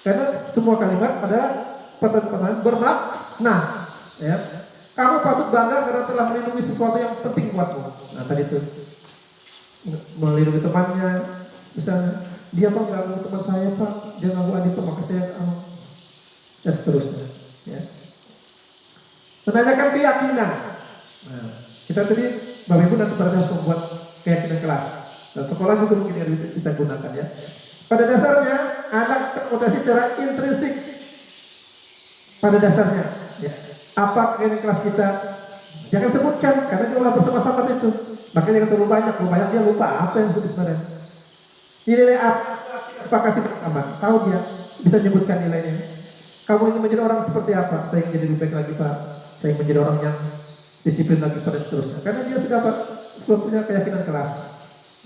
karena semua kalimat pada pertanyaan bermakna, ya. Kamu patut bangga karena telah melindungi sesuatu yang penting buatmu. Nah tadi itu melindungi temannya, misalnya dia pak ganggu teman saya pak, dia ganggu adik pak, maka saya dan seterusnya. Ya. Menanyakan keyakinan. Nah, kita tadi Bapak Ibu nanti pada harus membuat keyakinan kelas. Dan sekolah juga mungkin yang kita gunakan, ya. Pada dasarnya anak termotivasi secara intrinsik. Pada dasarnya, ya. Apa keyakinan kelas kita? Jangan sebutkan karena dia olah bersama-sama itu. Makanya jangan terlalu banyak, kalau banyak dia lupa apa yang disebut sebenarnya. Nilai apa kita sepakati bersama? Tahu dia bisa menyebutkan nilainya. Kamu ingin menjadi orang seperti apa? Saya ingin jadi lebih baik lagi pak. Saya ingin menjadi orang yang disiplin lagi pada seterusnya. Karena dia sudah punya keyakinan kelas.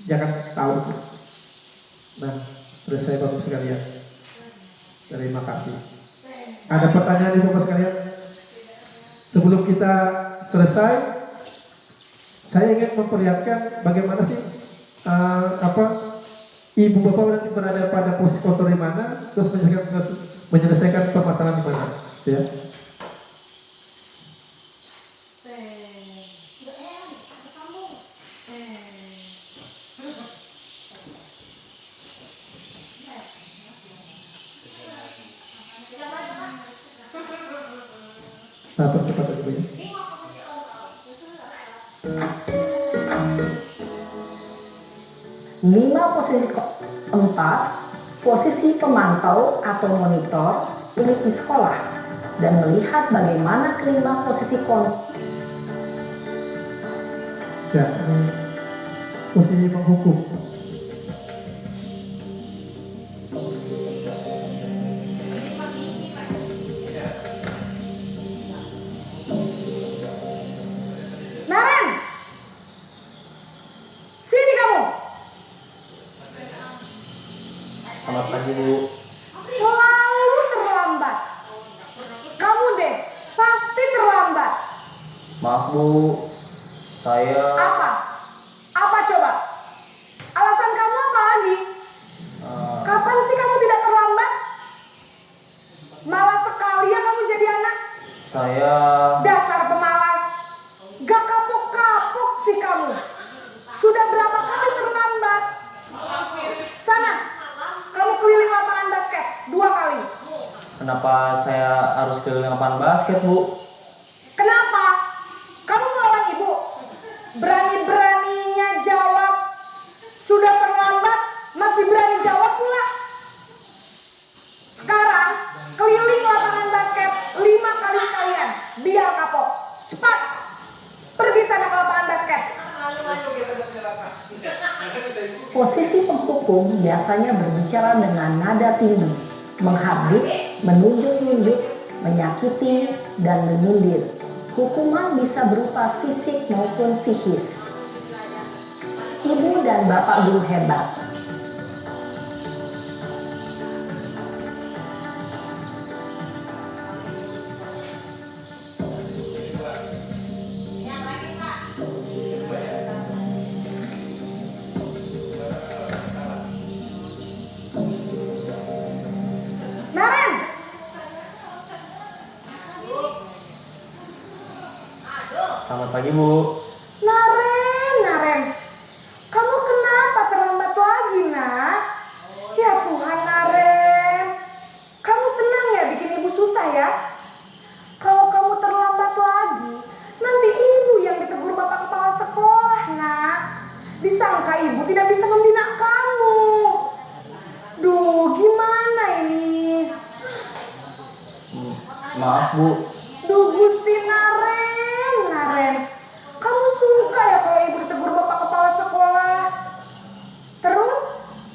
Jangan tahu itu. Nah, sudah saya bagus sekalian. Terima kasih. Ada pertanyaan di bapak sekalian? Sebelum kita selesai, saya ingin memperlihatkan bagaimana sih ibu bapak nanti berada pada posisi kotor di mana, terus menyelesaikan permasalahan di mana, ya. Nah, percepat dulu ya. Lima posisi keempat, posisi pemantau atau monitor unit di sekolah dan melihat bagaimana kelima posisi Ya, ini posisi menghukum. Naren, sini kamu. Selamat pagi Bu. Selalu terlambat. Kamu deh, pasti terlambat. Maaf Bu, saya Apa? Apa coba? Alasan kamu apa lagi? Kapan sih kamu tidak terlambat? Malas sekali ya kamu jadi anak. saya Dasar pemalas. Gak kapok-kapok sih kamu. Sudah berapa kali terlambat? Sana, kamu keliling lapangan basket 2 kali. kenapa saya harus keliling lapangan basket Bu? Kenapa? Kamu melawan ibu. Berani-beraninya jawab. Sudah terlambat, masih berani jawab pula. Sekarang, keliling lapangan basket 5 kali sekalian. Biar kapok. Cepat. Pergi sana ke lapangan basket. Posisi penghukum biasanya berbicara dengan nada tinggi, menghabis, menunjuk-nunjuk, menyakiti, dan menyindir. Hukuman bisa berupa fisik maupun psikis. Ibu dan bapak guru hebat. pagi, Bu. Naren, kamu kenapa terlambat lagi, nak? Ya Tuhan, Naren. Kamu senang ya bikin ibu susah ya? Kalau kamu terlambat lagi, nanti ibu yang ditegur bapak kepala sekolah, nak. Disangka ibu tidak bisa membina kamu. Duh, gimana ini? Maaf, Bu. Duh, Gusti Naren. Kamu suka ya kalau ibu ditegur bapak kepala sekolah? Terus,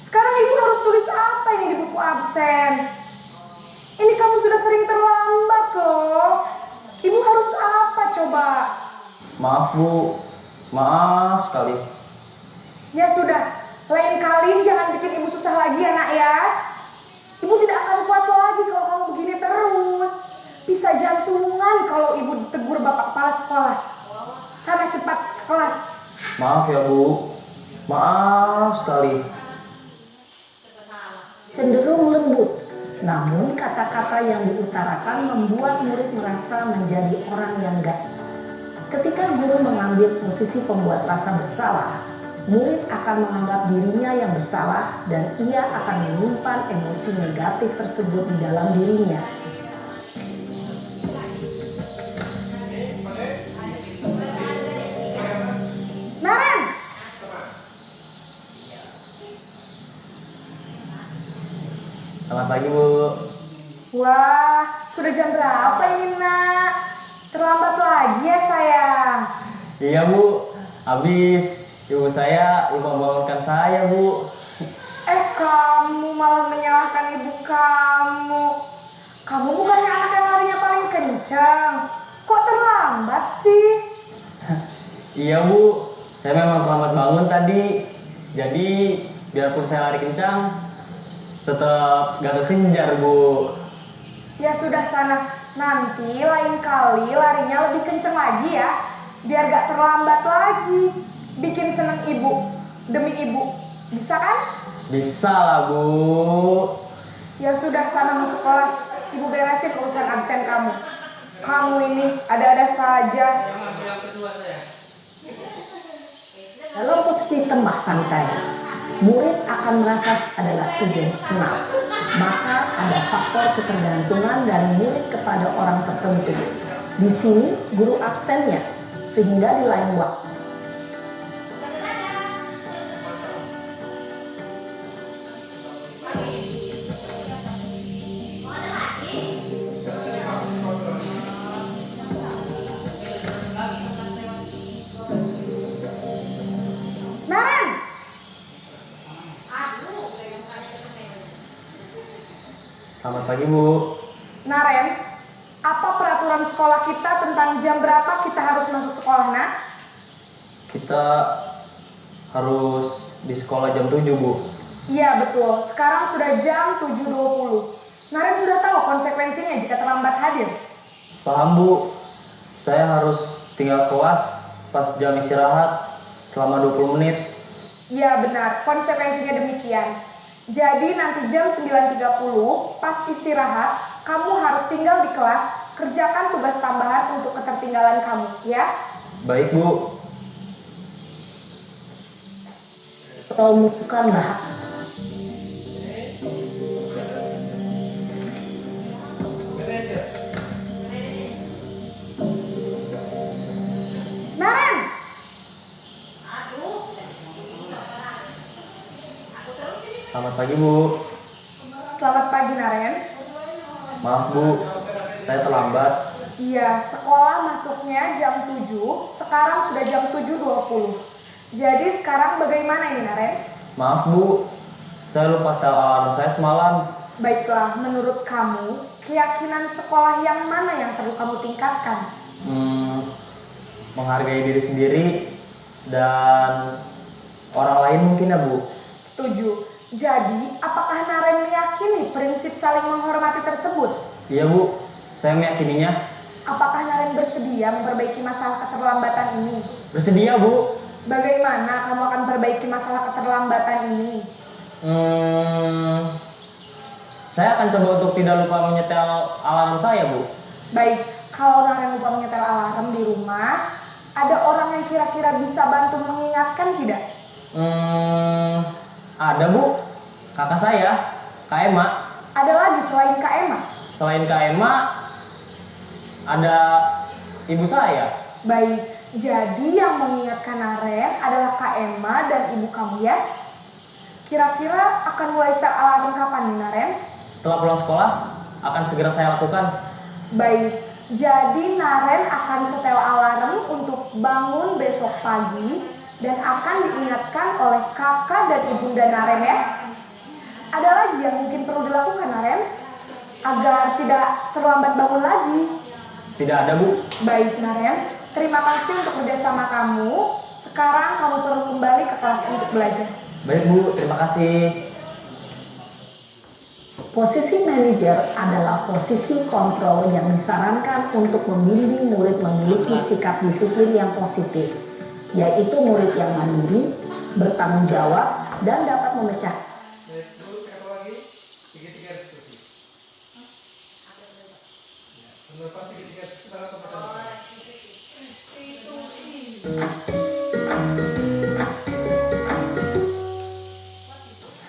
sekarang ibu harus tulis apa ini di buku absen? Ini kamu sudah sering terlambat loh. Ibu harus apa coba? Maaf, Bu. Maaf sekali. Ya sudah, lain kali jangan bikin ibu susah lagi ya, nak ya. Ibu tidak akan kuat lagi kalau kamu begini terus. Bisa jantungan kalau ibu ditegur bapak kepala sekolah. Sana cepat ke kelas. Maaf ya, Bu. Maaf sekali. Cenderung lembut, namun kata-kata yang diutarakan membuat murid merasa menjadi orang yang gak. Ketika guru mengambil posisi pembuat rasa bersalah, murid akan menganggap dirinya yang bersalah dan ia akan menyimpan emosi negatif tersebut di dalam dirinya. Naren, Selamat pagi, Bu. wah, sudah jam berapa ini, nak? Terlambat lagi ya, sayang. Iya, Bu. Habis ibu saya lupa membangunkan saya, Bu. Kamu malah menyalahkan ibu kamu. Kamu bukannya anak yang larinya paling kencang. Kok terlambat sih? Iya, Bu. Saya memang terlambat bangun tadi. Jadi, biarpun saya lari kencang, tetap gak terkejar, Bu. Ya sudah sana. Nanti lain kali larinya lebih kencang lagi ya. Biar gak terlambat lagi. Bikin seneng ibu. Demi ibu. Bisa kan? Bisa lah, Bu. Ya sudah sana masuk kelas. Ibu beresin urusan absen kamu. Kamu ini ada-ada saja. Dalam posisi tembak santai, murid akan merasa adalah tujuan senang. Maka ada faktor ketergantungan dari murid kepada orang tertentu. Di sini guru absennya, sehingga di lain waktu. Naren, Selamat pagi, Bu. Naren, apa peraturan sekolah kita tentang jam berapa kita harus masuk sekolah, nak? Kita harus di sekolah jam 7, Bu. Iya betul, sekarang sudah jam 7.20. Naren sudah tahu konsekuensinya jika terlambat hadir. Paham, Bu. Saya harus tinggal kelas pas jam istirahat selama 20 menit. Iya benar, konsekuensinya demikian. Jadi nanti jam 9.30 pas istirahat, kamu harus tinggal di kelas, kerjakan tugas tambahan untuk ketertinggalan kamu, ya? Baik, Bu. Bukan bahas. Naren, Selamat pagi, Bu. selamat pagi Naren. Maaf, Bu. Saya terlambat. Iya, sekolah masuknya jam 7, sekarang sudah jam 7.20. Jadi sekarang bagaimana ini Naren? Maaf, Bu. Saya lupa setel alarm saya semalam. Baiklah, menurut kamu, keyakinan sekolah yang mana yang perlu kamu tingkatkan? Menghargai diri sendiri dan orang lain mungkin ya, Bu. Setuju. Jadi, apakah Naren meyakini prinsip saling menghormati tersebut? Iya, Bu. Saya meyakininya. Apakah Naren bersedia memperbaiki masalah keterlambatan ini? Bersedia, Bu. Bagaimana kamu akan perbaiki masalah keterlambatan ini? Saya akan coba untuk tidak lupa menyetel alarm saya, Bu. Baik, kalau Naren lupa menyetel alarm di rumah, Ada orang yang kira-kira bisa bantu mengingatkan tidak? Ada Bu, kakak saya, Kak Ema. Ada lagi selain Kak Emma? Selain Kak Ema, ada ibu saya. Baik, jadi yang mengingatkan Naren adalah Kak Emma dan ibu kamu ya? Kira-kira akan mulai set alarm kapan nih Naren? Setelah pulang sekolah, akan segera saya lakukan. Baik, jadi Naren akan setel alarm untuk bangun besok pagi dan akan diingatkan oleh kakak dan ibunda Naren ya. Ada lagi yang mungkin perlu dilakukan Naren agar tidak terlambat bangun lagi? Tidak ada Bu. Baik Naren, terima kasih untuk kerjasama kamu. Sekarang kamu turun kembali ke kelas untuk belajar. Baik Bu, terima kasih. Posisi manajer adalah posisi kontrol yang disarankan untuk membimbing murid memiliki sikap disiplin yang positif, yaitu murid yang mandiri, bertanggung jawab, dan dapat memecah. Terus sekali lagi, segitiga diskusi. Penerapan segitiga diskusi dalam pembacaan.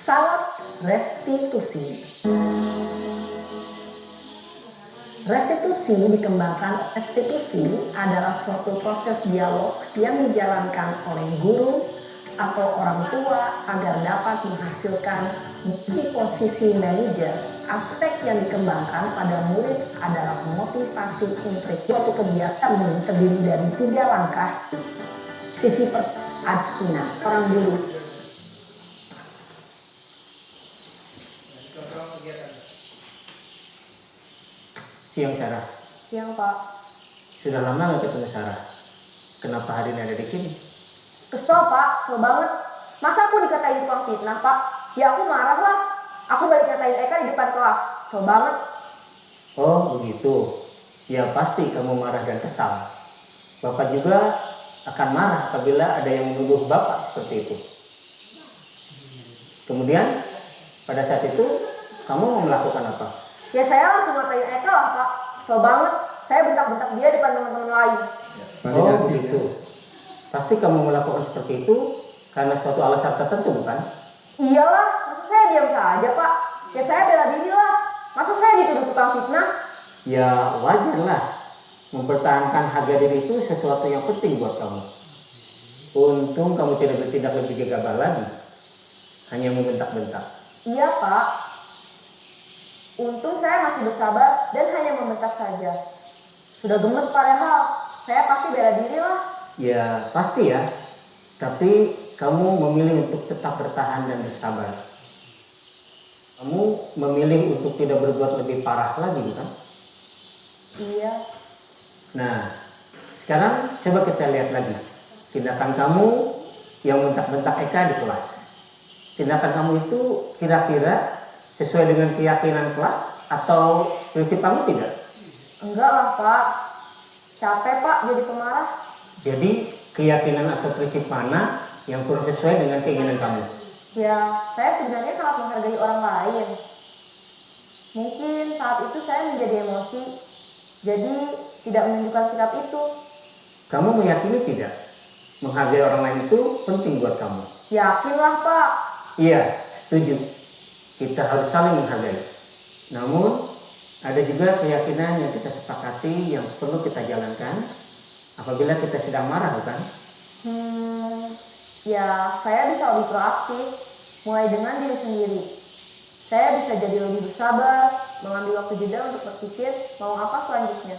Salat restitusi. Restitusi dikembangkan. Restitusi adalah suatu proses dialog yang dijalankan oleh guru atau orang tua agar dapat menghasilkan di posisi manajer. Aspek yang dikembangkan pada murid adalah motivasi intrik. Suatu kegiatan ini terdiri dari 3 langkah. Sisi pertama, orang dulu. Siang Sarah. Siang Pak. Sudah lama nggak ketemu Sarah. Kenapa hari ini ada di sini? Kesel Pak, kesel banget. Masa aku dikatain tukang fitnah Pak? Ya aku marah lah. Aku balik katain Eka di depan kelas. Kesel banget. Oh begitu. Ya pasti kamu marah dan kesal. Bapak juga akan marah apabila ada yang menuduh Bapak seperti itu. Kemudian pada saat itu kamu mau melakukan apa? Ya saya langsung ngatain Eka lah Pak. Kesel banget. Saya bentak-bentak dia depan teman-teman lain. Oh begitu. Pasti kamu melakukan seperti itu karena suatu alasan tertentu bukan? Iyalah, maksud saya diam saja Pak. Ya saya bela diri lah. Maksud saya dituduh tukang fitnah? Ya wajar lah. Mempertahankan harga diri itu sesuatu yang penting buat kamu. Untung kamu tidak bertindak lebih gegabah lagi. Hanya membentak-bentak. Iya Pak. Untung saya masih bersabar dan hanya membentak saja. Sudah gemes padahal. Saya pasti bela diri lah. Ya pasti ya. Tapi kamu memilih untuk tetap bertahan dan bersabar. Kamu memilih untuk tidak berbuat lebih parah lagi bukan? Iya. Nah, sekarang coba kita lihat lagi. Tindakan kamu yang bentak-bentak Eka di kelas. Tindakan kamu itu kira-kira sesuai dengan keyakinan kelas atau prinsip kamu tidak? Enggak lah Pak. Capek Pak jadi pemarah. Jadi keyakinan atau prinsip mana yang kurang sesuai dengan keinginan kamu? Ya, saya sebenarnya sangat menghargai orang lain. Mungkin saat itu saya menjadi emosi. Jadi tidak menunjukkan sikap itu. Kamu meyakini tidak? Menghargai orang lain itu penting buat kamu. Yakinlah Pak. Iya, setuju. Kita harus saling menghargai. Namun, ada juga keyakinan yang kita sepakati yang perlu kita jalankan apabila kita sedang marah, bukan? Ya saya bisa lebih proaktif. Mulai dengan diri sendiri. Saya bisa jadi lebih bersabar, mengambil waktu jeda untuk berpikir mau apa selanjutnya.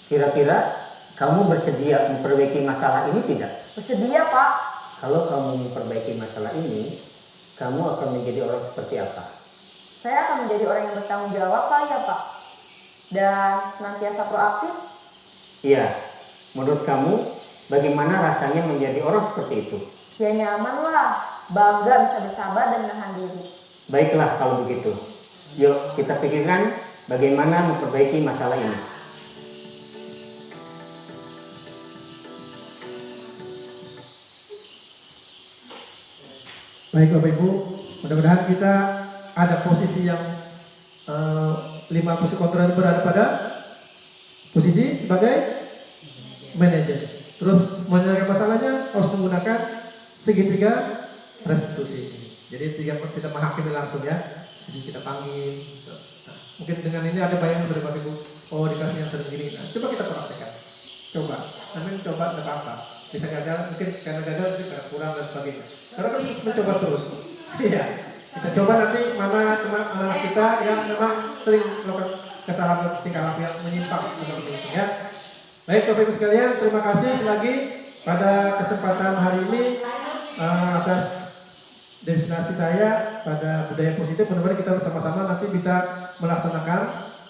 Kira-kira kamu bersedia memperbaiki masalah ini tidak? Bersedia Pak. Kalau kamu memperbaiki masalah ini, kamu akan menjadi orang seperti apa? Saya akan menjadi orang yang bertanggung jawab kali ya Pak. Dan senantiasa proaktif. Iya, menurut kamu bagaimana rasanya menjadi orang seperti itu? Ya nyaman lah, bangga bisa bersabar dan menahan diri. Baiklah kalau begitu. Yuk kita pikirkan bagaimana memperbaiki masalah ini. Baik Bapak Ibu, mudah-mudahan kita ada posisi yang 5 posisi kontrol berada pada posisi sebagai manajer. Terus menyelesaikan masalahnya harus menggunakan segitiga restitusi. Jadi tidak kita menghakimi langsung ya. Jadi kita panggil. Nah, mungkin dengan ini ada bayangan dari Bapak Ibu. Oh, dikasih yang sendiri. Nah, coba kita praktekkan. Coba. Namun coba tidak apa-apa. Bisa gagal, mungkin karena gagal, mungkin karena kurang dan sebagainya. Karena kan mencoba terus. Iya. Kita coba nanti mana anak kita yang memang sering melakukan kesalahan tingkah laku yang menyimpang seperti itu ya. Baik Bapak Ibu sekalian, terima kasih lagi pada kesempatan hari ini atas destinasi saya pada budaya positif. Mudah-mudahan kita bersama-sama nanti bisa melaksanakan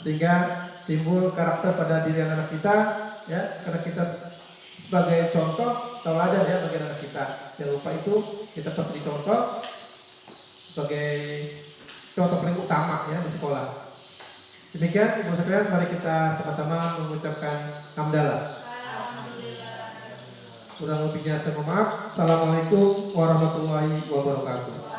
sehingga timbul karakter pada diri anak kita ya, karena kita sebagai contoh tauladan ya bagi anak kita. Jangan lupa itu kita pasti dicontoh sebagai contoh paling utama ya di sekolah. Demikian Ibu sekalian, mari kita sama-sama mengucapkan hamdalah. Kurang lebihnya saya mohon maaf. Assalamualaikum warahmatullahi wabarakatuh.